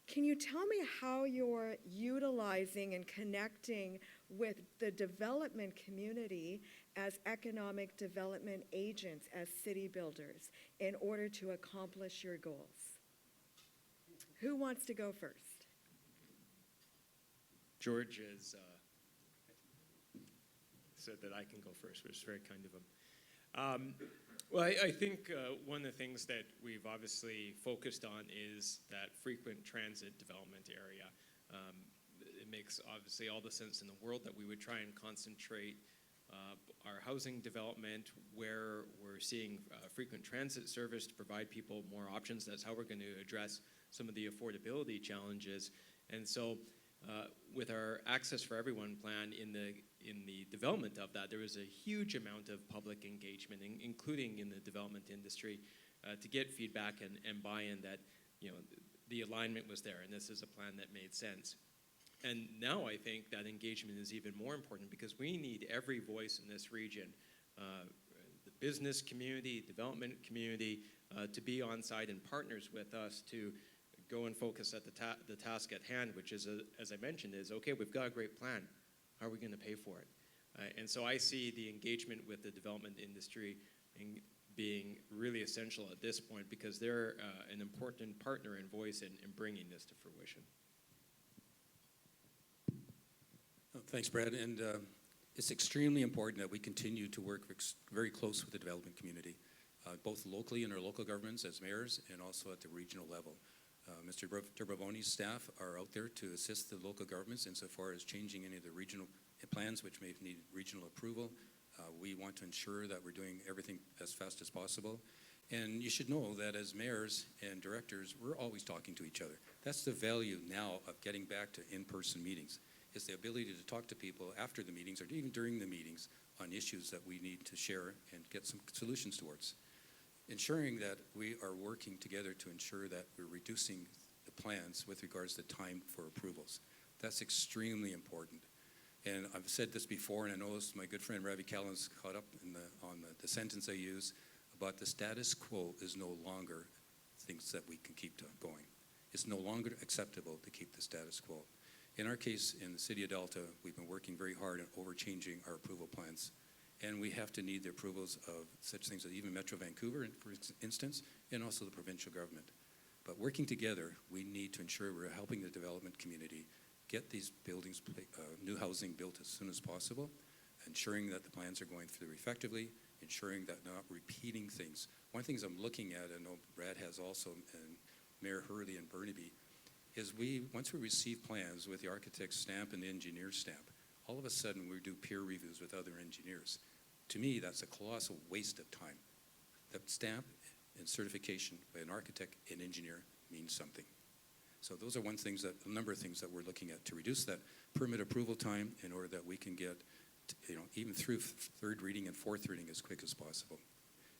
Can you tell me how you're utilizing and connecting with the development community as economic development agents, as city builders, in order to accomplish your goals? Who wants to go first? George has said that I can go first, which is very kind of him. Well, I think one of the things that we've obviously focused on is that frequent transit development area. It makes obviously all the sense in the world that we would try and concentrate our housing development where we're seeing frequent transit service to provide people more options. That's how we're going to address some of the affordability challenges. And so with our Access for Everyone plan, in the development of that, there was a huge amount of public engagement, including in the development industry, to get feedback and buy-in that, the alignment was there, and this is a plan that made sense. And now I think that engagement is even more important because we need every voice in this region, the business community, development community, to be on side and partners with us to go and focus at the task at hand, which is, as I mentioned, is, okay, we've got a great plan. How are we going to pay for it? And so I see the engagement with the development industry being really essential at this point because they're an important partner and voice in bringing this to fruition. Thanks, Brad. And it's extremely important that we continue to work very close with the development community, both locally in our local governments as mayors and also at the regional level. Mr. Turbavoni's staff are out there to assist the local governments insofar as changing any of the regional plans which may need regional approval. We want to ensure that we're doing everything as fast as possible. And you should know that as mayors and directors, we're always talking to each other. That's the value now of getting back to in-person meetings, is the ability to talk to people after the meetings or even during the meetings on issues that we need to share and get some solutions towards. Ensuring that we are working together to ensure that we're reducing the plans with regards to time for approvals. That's extremely important. And I've said this before, and I know my good friend Ravi Callan's caught up on the sentence I use about the status quo is no longer things that we can keep going. It's no longer acceptable to keep the status quo. In our case, in the City of Delta, we've been working very hard on over-changing our approval plans. And we have to need the approvals of such things as even Metro Vancouver, for instance, and also the provincial government. But working together, we need to ensure we're helping the development community get these buildings, new housing built as soon as possible, ensuring that the plans are going through effectively, ensuring that not repeating things. One of the things I'm looking at, I know Brad has also, and Mayor Hurley and Burnaby, is once we receive plans with the architect's stamp and the engineer's stamp, all of a sudden we do peer reviews with other engineers. To me, that's a colossal waste of time. That stamp and certification by an architect and engineer means something. So those are a number of things that we're looking at to reduce that permit approval time in order that we can get, even through third reading and fourth reading as quick as possible.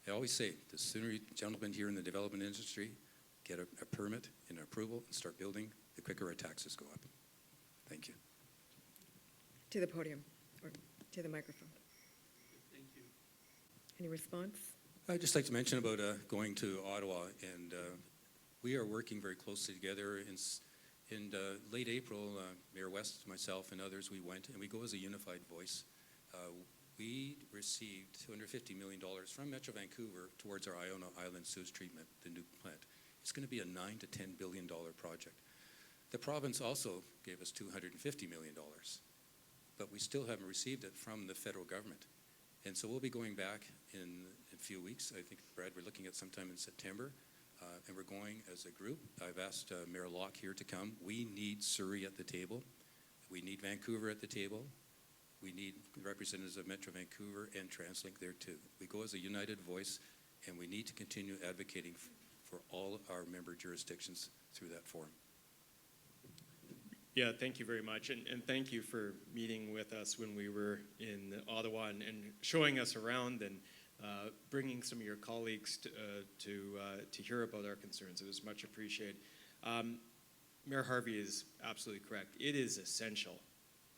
I always say, the sooner gentlemen here in the development industry get a permit and approval and start building, the quicker our taxes go up. Thank you. To the podium, or to the microphone. Thank you. Any response? I'd just like to mention about going to Ottawa, and we are working very closely together. In late April, Mayor West, myself, and others, we went, and we go as a unified voice. We received $250 million from Metro Vancouver towards our Iona Island sewage treatment, the new plant. It's going to be a $9 to $10 billion project. The province also gave us $250 million, but we still haven't received it from the federal government. And so we'll be going back in a few weeks. I think, Brad, we're looking at sometime in September, and we're going as a group. I've asked Mayor Locke here to come. We need Surrey at the table. We need Vancouver at the table. We need representatives of Metro Vancouver and TransLink there too. We go as a united voice, and we need to continue advocating for all our member jurisdictions through that forum. Yeah, thank you very much, and thank you for meeting with us when we were in Ottawa and showing us around and bringing some of your colleagues to hear about our concerns. It was much appreciated. Mayor Harvie is absolutely correct. It is essential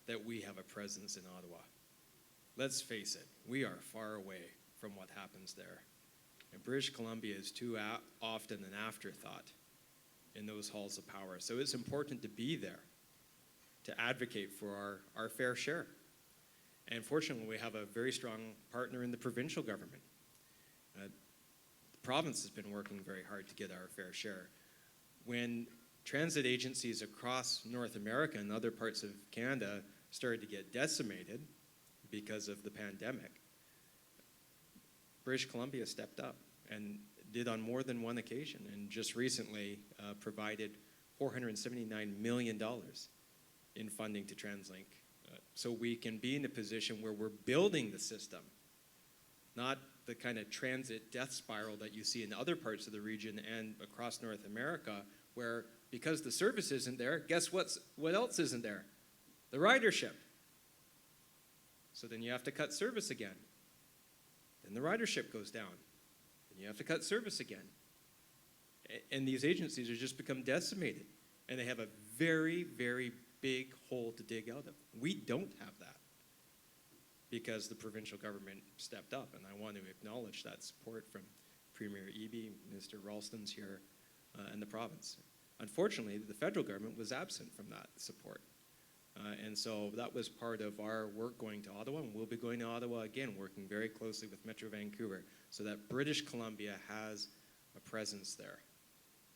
that we have a presence in Ottawa. Let's face it, we are far away from what happens there. And British Columbia is too often an afterthought in those halls of power. So it's important to be there, to advocate for our fair share. And fortunately, we have a very strong partner in the provincial government. The province has been working very hard to get our fair share. When transit agencies across North America and other parts of Canada started to get decimated because of the pandemic, British Columbia stepped up and did on more than one occasion, and just recently provided $479 million in funding to TransLink, so we can be in a position where we're building the system, not the kind of transit death spiral that you see in other parts of the region and across North America, where because the service isn't there, guess what else isn't there? The ridership. So then you have to cut service again. Then the ridership goes down. Then you have to cut service again. And these agencies are just become decimated. And they have a very, very big hole to dig out of. We don't have that because the provincial government stepped up. And I want to acknowledge that support from Premier Eby, Minister Ralston's here, and the province. Unfortunately, the federal government was absent from that support. And so that was part of our work going to Ottawa, and we'll be going to Ottawa again, working very closely with Metro Vancouver so that British Columbia has a presence there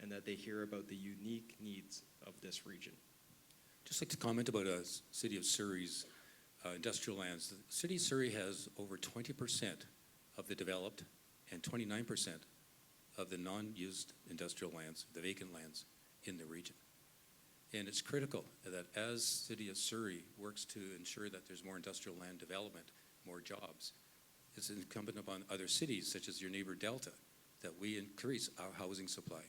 and that they hear about the unique needs of this region. Just like to comment about City of Surrey's industrial lands. The City of Surrey has over 20% of the developed and 29% of the non-used industrial lands, the vacant lands in the region. And it's critical that as City of Surrey works to ensure that there's more industrial land development, more jobs, it's incumbent upon other cities, such as your neighbor Delta, that we increase our housing supply.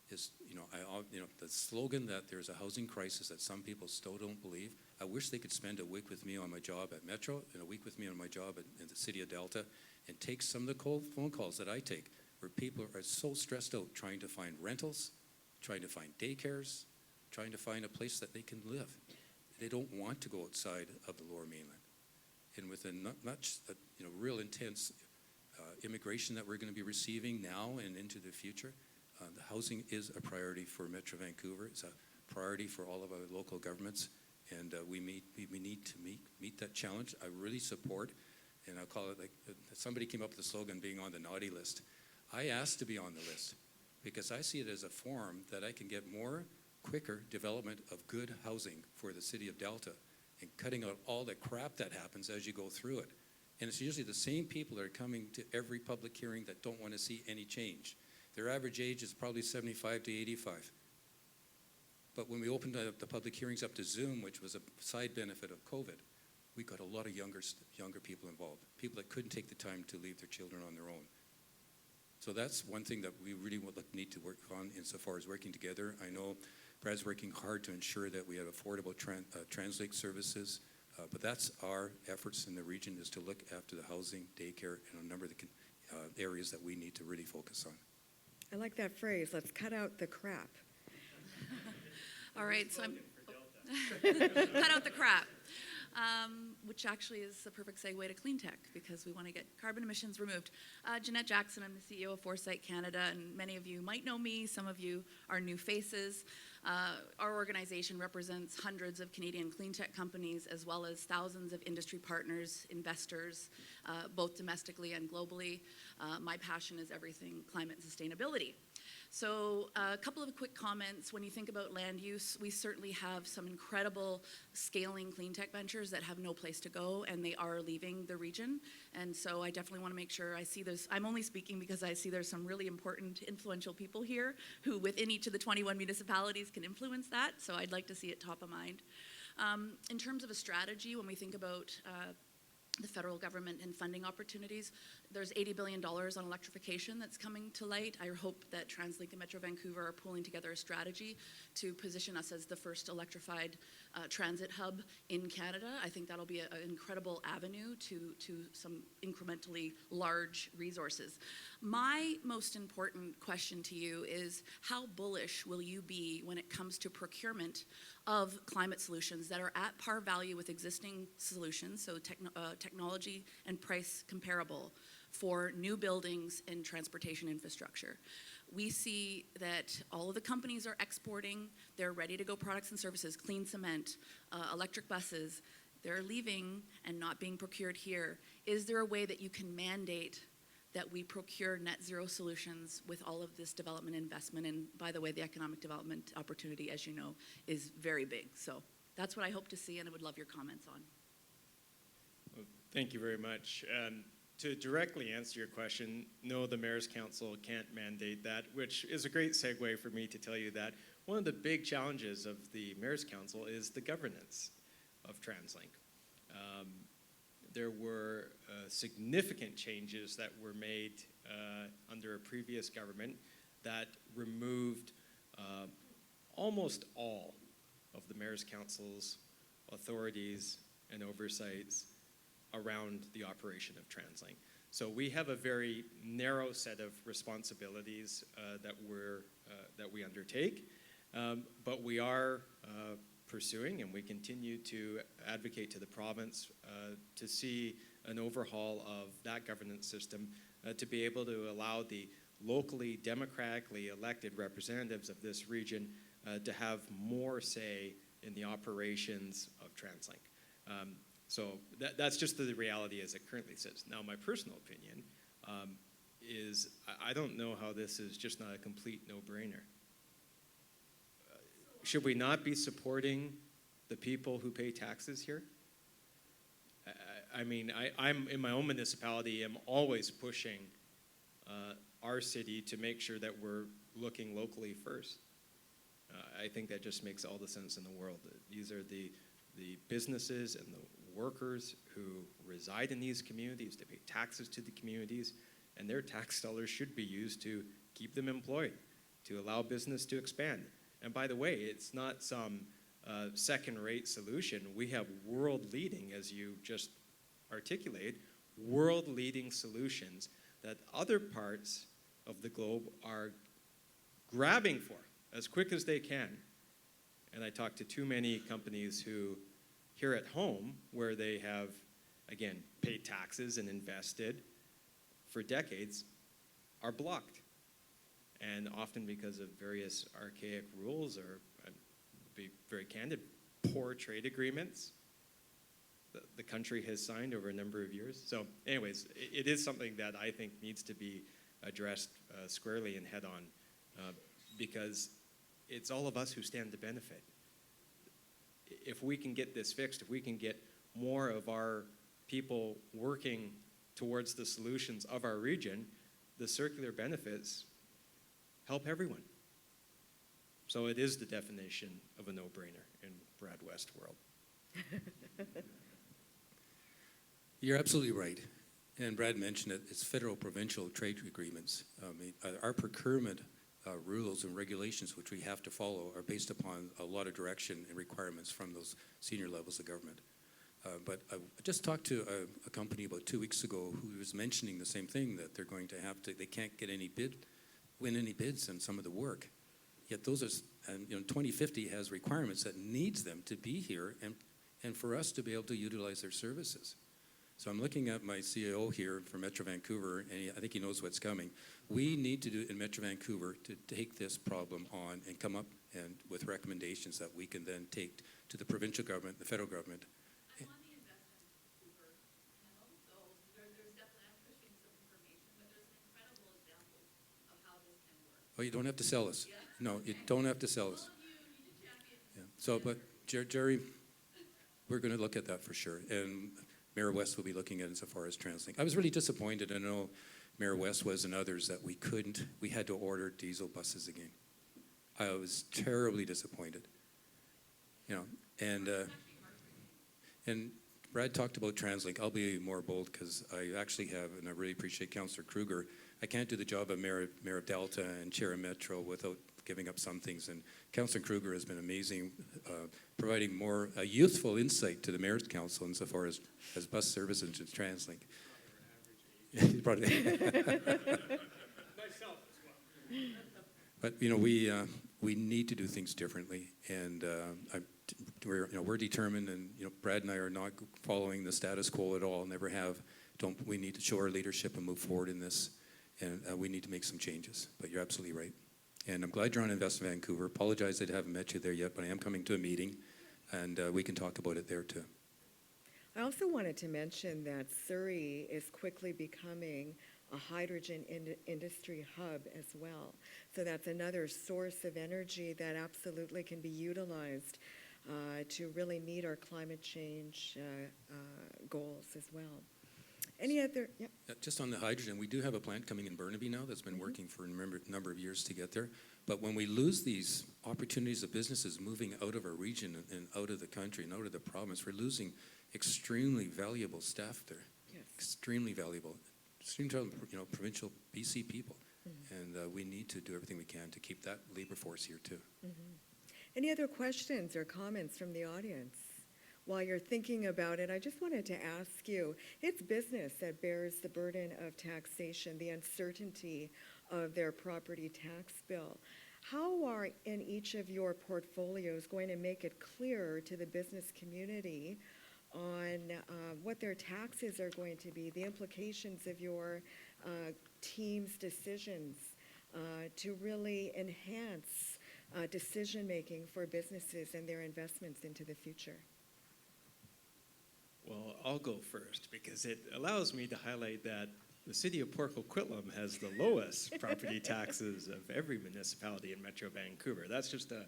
The slogan that there's a housing crisis that some people still don't believe, I wish they could spend a week with me on my job at Metro and a week with me on my job in the city of Delta and take some of the phone calls that I take where people are so stressed out trying to find rentals, trying to find daycares, trying to find a place that they can live. They don't want to go outside of the Lower Mainland. And with real intense immigration that we're going to be receiving now and into the future, the housing is a priority for Metro Vancouver. It's a priority for all of our local governments, and we need to meet that challenge. I really support, and I'll call it like somebody came up with the slogan, being on the naughty list. I asked to be on the list because I see it as a forum that I can get more quicker development of good housing for the city of Delta and cutting out all the crap that happens as you go through it. And it's usually the same people that are coming to every public hearing that don't want to see any change. Their average age is probably 75 to 85. But when we opened the public hearings up to Zoom, which was a side benefit of COVID, we got a lot of younger people involved, people that couldn't take the time to leave their children on their own. So that's one thing that we really need to work on insofar as working together. I know Brad's working hard to ensure that we have affordable TransLink services, but that's our efforts in the region, is to look after the housing, daycare, and a number of the areas that we need to really focus on. I like that phrase, let's cut out the crap. All right, so I'm cut out the crap, which actually is the perfect segue to clean tech, because we want to get carbon emissions removed. Jeanette Jackson, I'm the CEO of Foresight Canada, and many of you might know me, some of you are new faces. Our organization represents hundreds of Canadian clean tech companies, as well as thousands of industry partners, investors, both domestically and globally. My passion is everything climate and sustainability. So a couple of quick comments. When you think about land use, we certainly have some incredible scaling clean tech ventures that have no place to go, and they are leaving the region. And so I definitely want to make sure I see those. I'm only speaking because I see there's some really important, influential people here who within each of the 21 municipalities can influence that. So I'd like to see it top of mind. In terms of a strategy, when we think about the federal government and funding opportunities, there's $80 billion on electrification that's coming to light. I hope that TransLink and Metro Vancouver are pulling together a strategy to position us as the first electrified transit hub in Canada. I think that'll be an incredible avenue to some incrementally large resources. My most important question to you is, how bullish will you be when it comes to procurement of climate solutions that are at par value with existing solutions, so technology and price comparable, for new buildings and transportation infrastructure? We see that all of the companies are exporting their ready-to-go products and services, clean cement, electric buses. They're leaving and not being procured here. Is there a way that you can mandate that we procure net zero solutions with all of this development investment? And by the way, the economic development opportunity, as you know, is very big. So that's what I hope to see, and I would love your comments on. Well, thank you very much. To directly answer your question, no, the Mayor's Council can't mandate that, which is a great segue for me to tell you that one of the big challenges of the Mayor's Council is the governance of TransLink. There were significant changes that were made under a previous government that removed almost all of the Mayor's Council's authorities and oversights around the operation of TransLink. So we have a very narrow set of responsibilities that we undertake, but we are pursuing, and we continue to advocate to the province to see an overhaul of that governance system to be able to allow the locally democratically elected representatives of this region to have more say in the operations of TransLink. So that's just the reality as it currently sits. Now, my personal opinion is I don't know how this is just not a complete no-brainer. Should we not be supporting the people who pay taxes here? I mean, I'm in my own municipality, I'm always pushing our city to make sure that we're looking locally first. I think that just makes all the sense in the world. These are the businesses and the workers who reside in these communities, to pay taxes to the communities, and their tax dollars should be used to keep them employed, to allow business to expand. And by the way, it's not some second-rate solution. We have world-leading, as you just articulated, world-leading solutions that other parts of the globe are grabbing for as quick as they can. And I talk to too many companies who, here at home, where they have, again, paid taxes and invested for decades, are blocked. And often because of various archaic rules or, to be very candid, poor trade agreements that the country has signed over a number of years. So anyways, it is something that I think needs to be addressed squarely and head on because it's all of us who stand to benefit. If we can get this fixed, if we can get more of our people working towards the solutions of our region, the circular benefits help everyone. So it is the definition of a no-brainer in Brad West world. You're absolutely right. And Brad mentioned it, it's federal provincial trade agreements. Our procurement rules and regulations, which we have to follow, are based upon a lot of direction and requirements from those senior levels of government. But I just talked to a company about 2 weeks ago who was mentioning the same thing, that they're going to have to, they can't get win any bids on some of the work. Yet those are, and 2050 has requirements that needs them to be here and for us to be able to utilize their services. So I'm looking at my CAO here for Metro Vancouver, and I think he knows what's coming. We need to do in Metro Vancouver to take this problem on and come up and with recommendations that we can then take to the provincial government, the federal government. I'm on the investment Vancouver panel, so there's definitely, I'm pushing some information, but there's an incredible example of how this can work. Oh, you don't have to sell us. Yeah. No, you don't have to sell us. All of you need to champion. Yeah. So, but Jerry, we're going to look at that for sure. And Mayor West will be looking at it insofar as TransLink. I was really disappointed. I know Mayor West was and others that we had to order diesel buses again. I was terribly disappointed. And Brad talked about TransLink. I'll be more bold because I actually have, and I really appreciate Councillor Kruger. I can't do the job of Mayor of Delta and Chair of Metro without giving up some things. And Councillor Kruger has been amazing, providing more youthful insight to the Mayor's Council insofar as bus service and TransLink. But we need to do things differently, and we're determined. And Brad and I are not following the status quo at all. Never have. We need to show our leadership and move forward in this, and we need to make some changes. But you're absolutely right. And I'm glad you're on Invest in Vancouver. Apologize that I haven't met you there yet, but I am coming to a meeting, and we can talk about it there too. I also wanted to mention that Surrey is quickly becoming a hydrogen industry hub as well. So that's another source of energy that absolutely can be utilized to really meet our climate change goals as well. Any other? Yep. Just on the hydrogen, we do have a plant coming in Burnaby now that's been working for a number of years to get there. But when we lose these opportunities of businesses moving out of our region and out of the country and out of the province, we're losing extremely valuable staff there. Yes. Extremely valuable. Provincial BC people. Mm-hmm. And we need to do everything we can to keep that labor force here too. Mm-hmm. Any other questions or comments from the audience? While you're thinking about it, I just wanted to ask you, it's business that bears the burden of taxation, the uncertainty of their property tax bill. How are in each of your portfolios going to make it clear to the business community on what their taxes are going to be, the implications of your team's decisions to really enhance decision-making for businesses and their investments into the future? Well, I'll go first because it allows me to highlight that the city of Port Coquitlam has the lowest property taxes of every municipality in Metro Vancouver. That's just a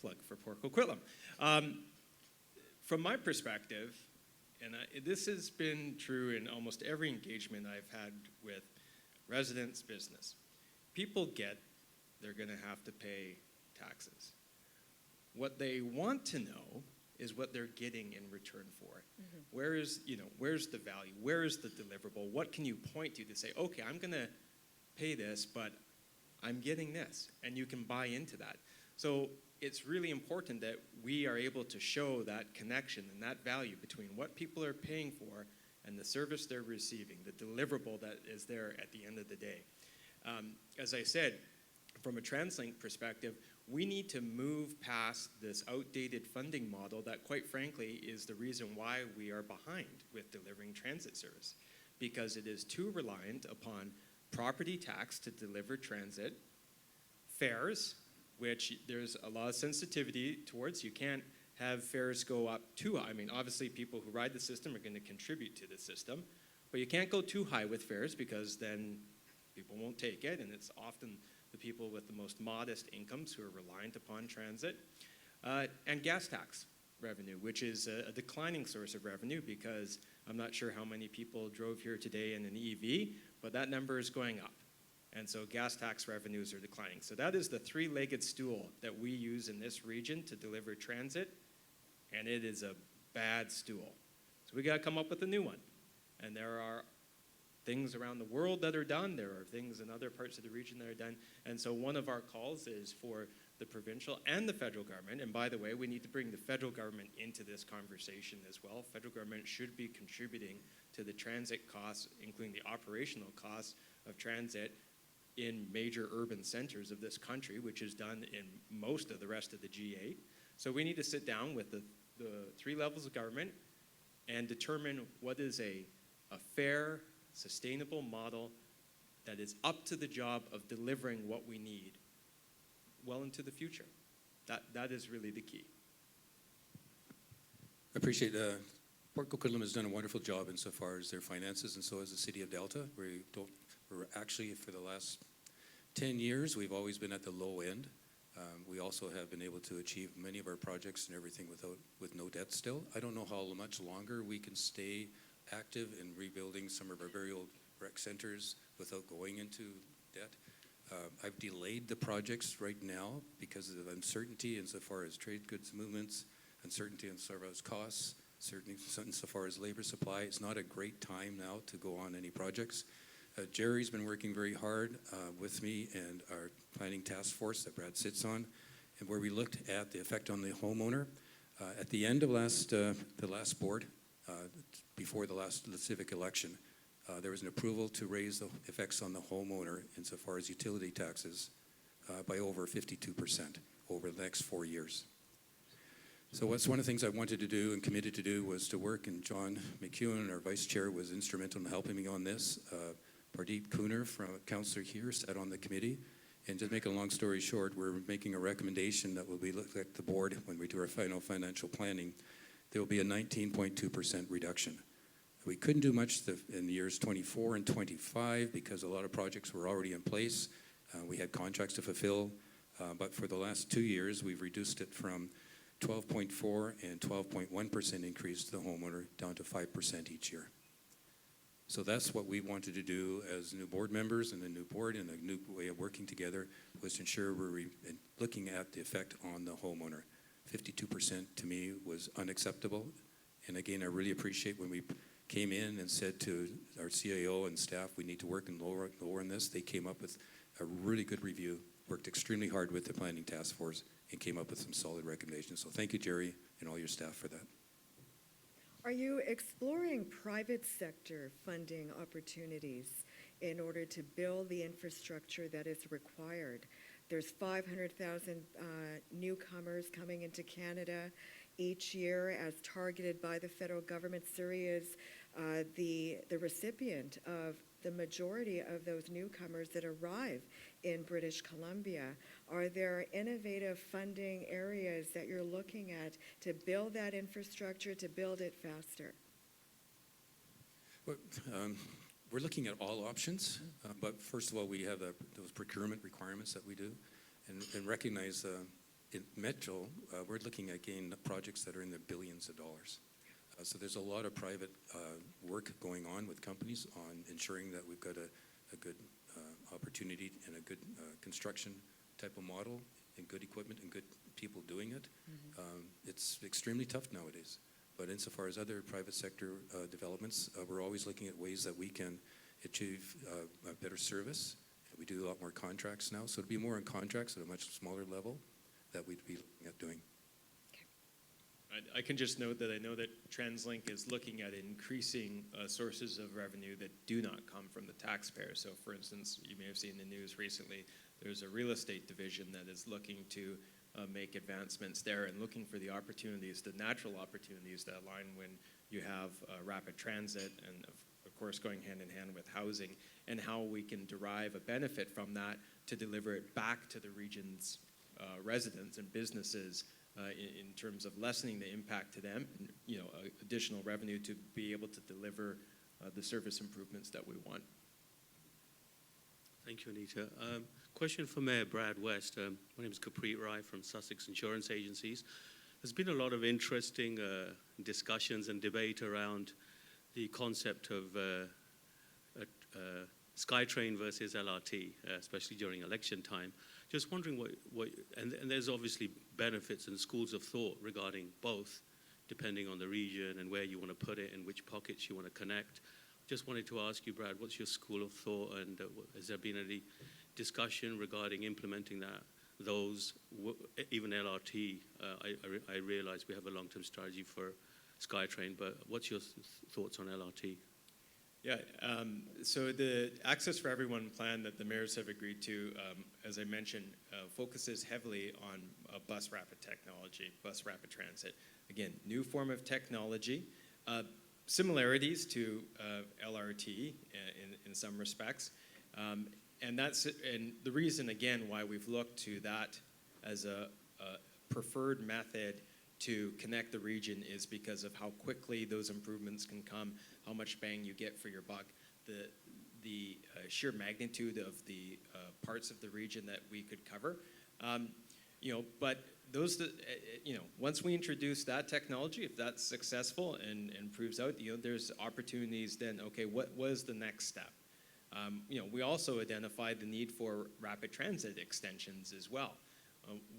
plug for Port Coquitlam. From my perspective, and this has been true in almost every engagement I've had with residents, business, people get they're going to have to pay taxes. What they want to know is what they're getting in return for it. Mm-hmm. Where's the value? Where is the deliverable? What can you point to say, okay, I'm going to pay this, but I'm getting this, and you can buy into that. So it's really important that we are able to show that connection and that value between what people are paying for and the service they're receiving, the deliverable that is there at the end of the day. As I said, from a TransLink perspective, we need to move past this outdated funding model that, quite frankly, is the reason why we are behind with delivering transit service, because it is too reliant upon property tax to deliver transit, fares, which there's a lot of sensitivity towards. You can't have fares go up too high. I mean, obviously, people who ride the system are going to contribute to the system, but you can't go too high with fares because then people won't take it, and it's often the people with the most modest incomes who are reliant upon transit, and gas tax revenue, which is a declining source of revenue because I'm not sure how many people drove here today in an EV, but that number is going up. And so gas tax revenues are declining. So that is the three-legged stool that we use in this region to deliver transit, and it is a bad stool. So we got to come up with a new one. And there are things around the world that are done. There are things in other parts of the region that are done. And so one of our calls is for the provincial and the federal government. And by the way, we need to bring the federal government into this conversation as well. Federal government should be contributing to the transit costs, including the operational costs of transit in major urban centers of this country, which is done in most of the rest of the G8. So we need to sit down with the three levels of government and determine what is a fair, sustainable model that is up to the job of delivering what we need well into the future. That is really the key. I appreciate Port Coquitlam has done a wonderful job insofar as their finances, and so has the City of Delta. We're actually, for the last 10 years, we've always been at the low end. We also have been able to achieve many of our projects and everything with no debt still. I don't know how much longer we can stay active in rebuilding some of our very old rec centers without going into debt. I've delayed the projects right now because of uncertainty insofar as trade goods movements, uncertainty insofar as costs, certainly insofar as labor supply. It's not a great time now to go on any projects. Jerry's been working very hard with me and our planning task force that Brad sits on, and where we looked at the effect on the homeowner. At the end of the last board, before the civic election, there was an approval to raise the effects on the homeowner insofar as utility taxes by over 52% over the next 4 years. So one of the things I wanted to do and committed to do was to work, and John McEwen, our vice chair, was instrumental in helping me on this. Pardeep Kuner, from councillor here, sat on the committee. And to make a long story short, we're making a recommendation that will be looked at the board when we do our final financial planning. There will be a 19.2% reduction. We couldn't do much in the years 24 and 25 because a lot of projects were already in place. We had contracts to fulfill, but for the last 2 years, we've reduced it from 12.4 and 12.1% increase to the homeowner down to 5% each year. So that's what we wanted to do as new board members and a new board and a new way of working together, was to ensure we're looking at the effect on the homeowner. 52% to me was unacceptable. And again, I really appreciate when we came in and said to our CIO and staff, we need to work and lower in this. They came up with a really good review, worked extremely hard with the planning task force, and came up with some solid recommendations. So thank you, Jerry, and all your staff for that. Are you exploring private sector funding opportunities in order to build the infrastructure that is required? There's 500,000 newcomers coming into Canada each year as targeted by the federal government. Surrey is the recipient of the majority of those newcomers that arrive in British Columbia. Are there innovative funding areas that you're looking at to build that infrastructure, to build it faster? Well, we're looking at all options, but first of all, we have those procurement requirements that we do, and recognize in Metro, we're looking at again projects that are in the billions of dollars. So there's a lot of private work going on with companies on ensuring that we've got a good opportunity and a good construction type of model and good equipment and good people doing it. It's extremely tough nowadays. But insofar as other private sector developments, we're always looking at ways that we can achieve a better service. We do a lot more contracts now, so it'd be more in contracts at a much smaller level that we'd be looking at doing. I can just note that I know that TransLink is looking at increasing sources of revenue that do not come from the taxpayer. So for instance, you may have seen the news recently, there's a real estate division that is looking to make advancements there and looking for the opportunities, the natural opportunities that align when you have rapid transit and of course going hand in hand with housing, and how we can derive a benefit from that to deliver it back to the region's residents and businesses in terms of lessening the impact to them, and, additional revenue to be able to deliver the service improvements that we want. Thank you, Anita. Question for Mayor Brad West. My name is Kaprit Rai from Sussex Insurance Agencies. There's been a lot of interesting discussions and debate around the concept of SkyTrain versus LRT, especially during election time. Just wondering and there's obviously benefits and schools of thought regarding both, depending on the region and where you want to put it and which pockets you want to connect. Just wanted to ask you, Brad, what's your school of thought, and has there been any discussion regarding implementing even LRT? I realize we have a long-term strategy for SkyTrain, but what's your thoughts on LRT? Yeah, so the Access for Everyone plan that the mayors have agreed to, as I mentioned, focuses heavily on bus rapid technology, bus rapid transit. Again, new form of technology, similarities to LRT in some respects. And the reason, again, why we've looked to that as a preferred method to connect the region is because of how quickly those improvements can come, how much bang you get for your buck, the sheer magnitude of the parts of the region that we could cover. But those, once we introduce that technology, if that's successful and proves out, there's opportunities then, okay, what was the next step? We also identified the need for rapid transit extensions as well.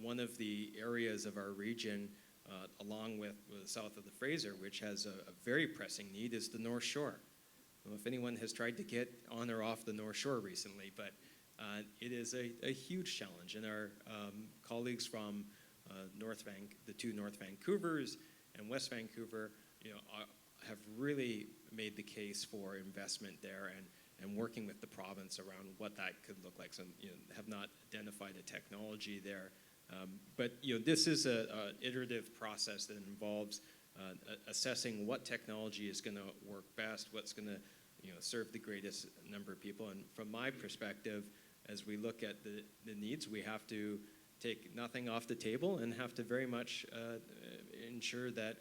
One of the areas of our region, along with the south of the Fraser, which has a very pressing need, is the North Shore. I don't know if anyone has tried to get on or off the North Shore recently, but it is a huge challenge. And our colleagues from the two North Vancouvers and West Vancouver, have really made the case for investment there and working with the province around what that could look like. So, have not identified a technology there. But this is an iterative process that involves assessing what technology is going to work best, what's going to serve the greatest number of people. And from my perspective, as we look at the needs, we have to take nothing off the table and have to very much ensure that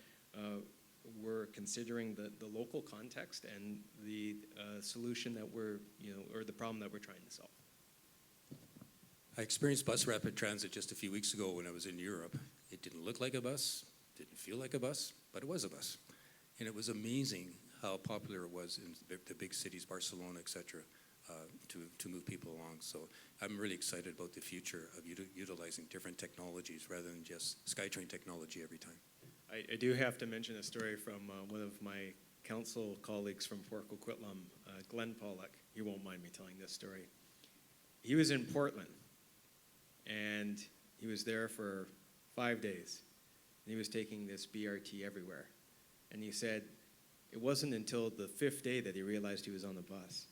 we're considering the local context and the solution that we're, or the problem that we're trying to solve. I experienced bus rapid transit just a few weeks ago when I was in Europe. It didn't look like a bus, didn't feel like a bus, but it was a bus. And it was amazing how popular it was in the big cities, Barcelona, et cetera, to move people along. So I'm really excited about the future of utilizing different technologies rather than just SkyTrain technology every time. I do have to mention a story from one of my council colleagues from Port Coquitlam, Glenn Pollock. He won't mind me telling this story. He was in Portland, and he was there for 5 days. And he was taking this BRT everywhere. And he said it wasn't until the 5th day that he realized he was on the bus.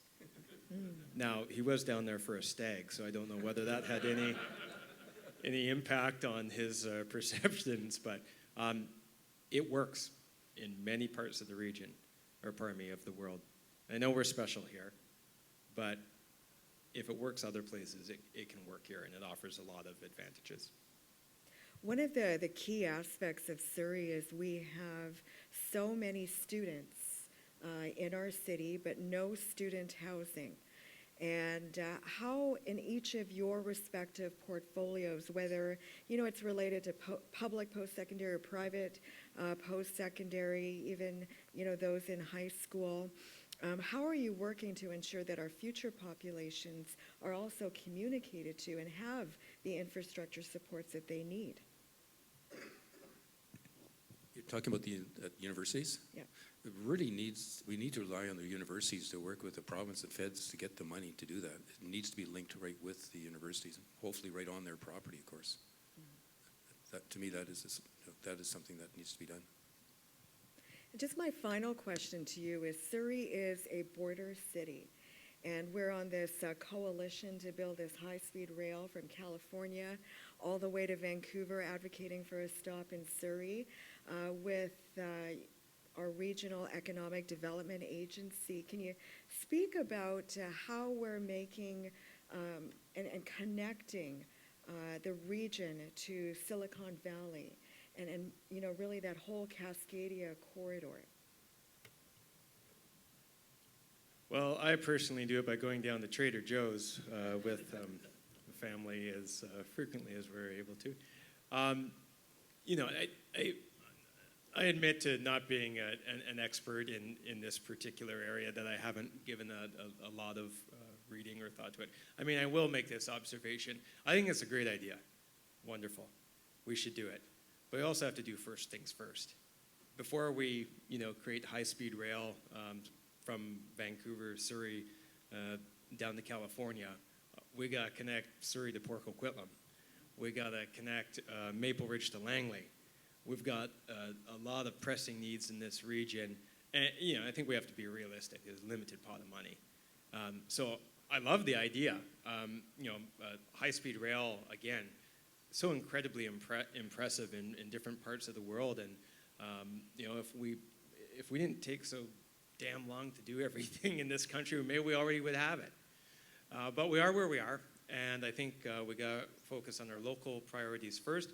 Now, he was down there for a stag, so I don't know whether that had any impact on his perceptions, but it works in many parts of the region, or pardon me, of the world. I know we're special here, but if it works other places, it can work here, and it offers a lot of advantages. One of the key aspects of Surrey is we have so many students in our city, but no student housing. And how in each of your respective portfolios, whether it's related to public post-secondary or private post-secondary, even those in high school, how are you working to ensure that our future populations are also communicated to and have the infrastructure supports that they need? You're talking about the universities? Yeah. We need to rely on the universities to work with the province and feds to get the money to do that. It needs to be linked right with the universities, hopefully right on their property, of course. That, to me, that is something that needs to be done. Just my final question to you is, Surrey is a border city, and we're on this coalition to build this high-speed rail from California all the way to Vancouver, advocating for a stop in Surrey with our Regional Economic Development Agency. Can you speak about how we're making and connecting the region to Silicon Valley and really that whole Cascadia corridor? Well, I personally do it by going down to Trader Joe's with the family as frequently as we're able to. I admit to not being an expert in this particular area, that I haven't given a lot of reading or thought to it. I mean, I will make this observation. I think it's a great idea. Wonderful. We should do it. But we also have to do first things first. Before we, create high-speed rail from Vancouver, Surrey, down to California, we got to connect Surrey to Port Coquitlam. We got to connect Maple Ridge to Langley. We've got a lot of pressing needs in this region. And, I think we have to be realistic. There's a limited pot of money. So I love the idea. High-speed rail, again, so incredibly impressive in different parts of the world. And, if we didn't take so damn long to do everything in this country, maybe we already would have it. But we are where we are. And I think we got to focus on our local priorities first.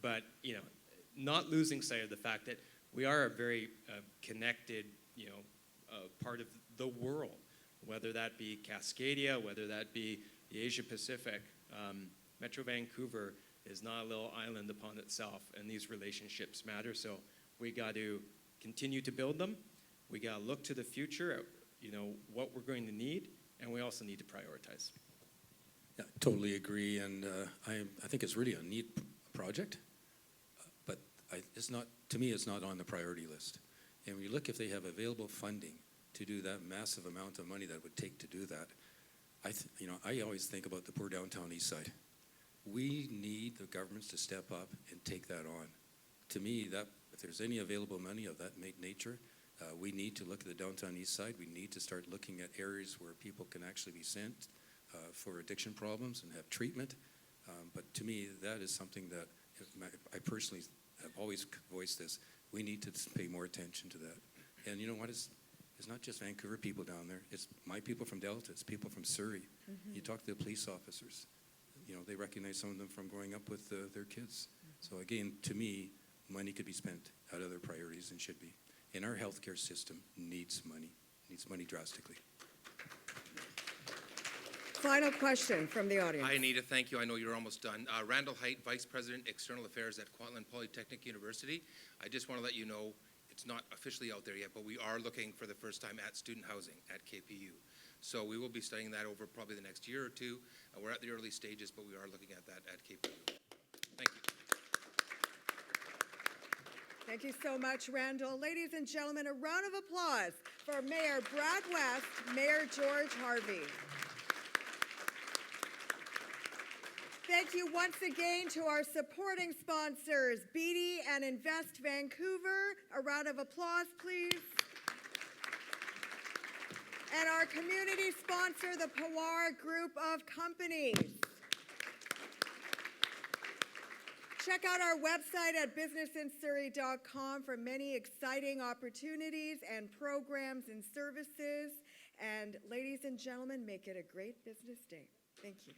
But, not losing sight of the fact that we are a very connected, part of the world, whether that be Cascadia, whether that be the Asia Pacific. Metro Vancouver is not a little island upon itself, and these relationships matter. So we got to continue to build them. We got to look to the future at, what we're going to need, and we also need to prioritize. Yeah, totally agree, and I think it's really a neat project, but it's not, to me, it's not on the priority list. And we look if they have available funding to do that massive amount of money that would take to do that. I always think about the poor downtown east side. We need the governments to step up and take that on. To me, that if there's any available money of that nature, we need to look at the downtown east side. We need to start looking at areas where people can actually be sent for addiction problems and have treatment. But to me, that is something that I personally have always voiced this. We need to pay more attention to that. And you know what? It's not just Vancouver people down there. It's my people from Delta. It's people from Surrey. You talk to the police officers. They recognize some of them from growing up with their kids. So again, to me, money could be spent at other priorities and should be. And our healthcare system needs money drastically. Final question from the audience. Hi, Anita. Thank you. I know you're almost done. Randall Height, Vice President, External Affairs at Coquitlam Polytechnic University. I just want to let you know it's not officially out there yet, but we are looking for the first time at student housing at KPU. So we will be studying that over probably the next year or two. We're at the early stages, but we are looking at that at KPU. Thank you. Thank you so much, Randall. Ladies and gentlemen, a round of applause for Mayor Brad West, Mayor George Harvie. Thank you once again to our supporting sponsors, Beatty and Invest Vancouver. A round of applause, please. And our community sponsor, the Pawar Group of Companies. Check out our website at businessinsurrey.com for many exciting opportunities and programs and services. And ladies and gentlemen, make it a great business day. Thank you.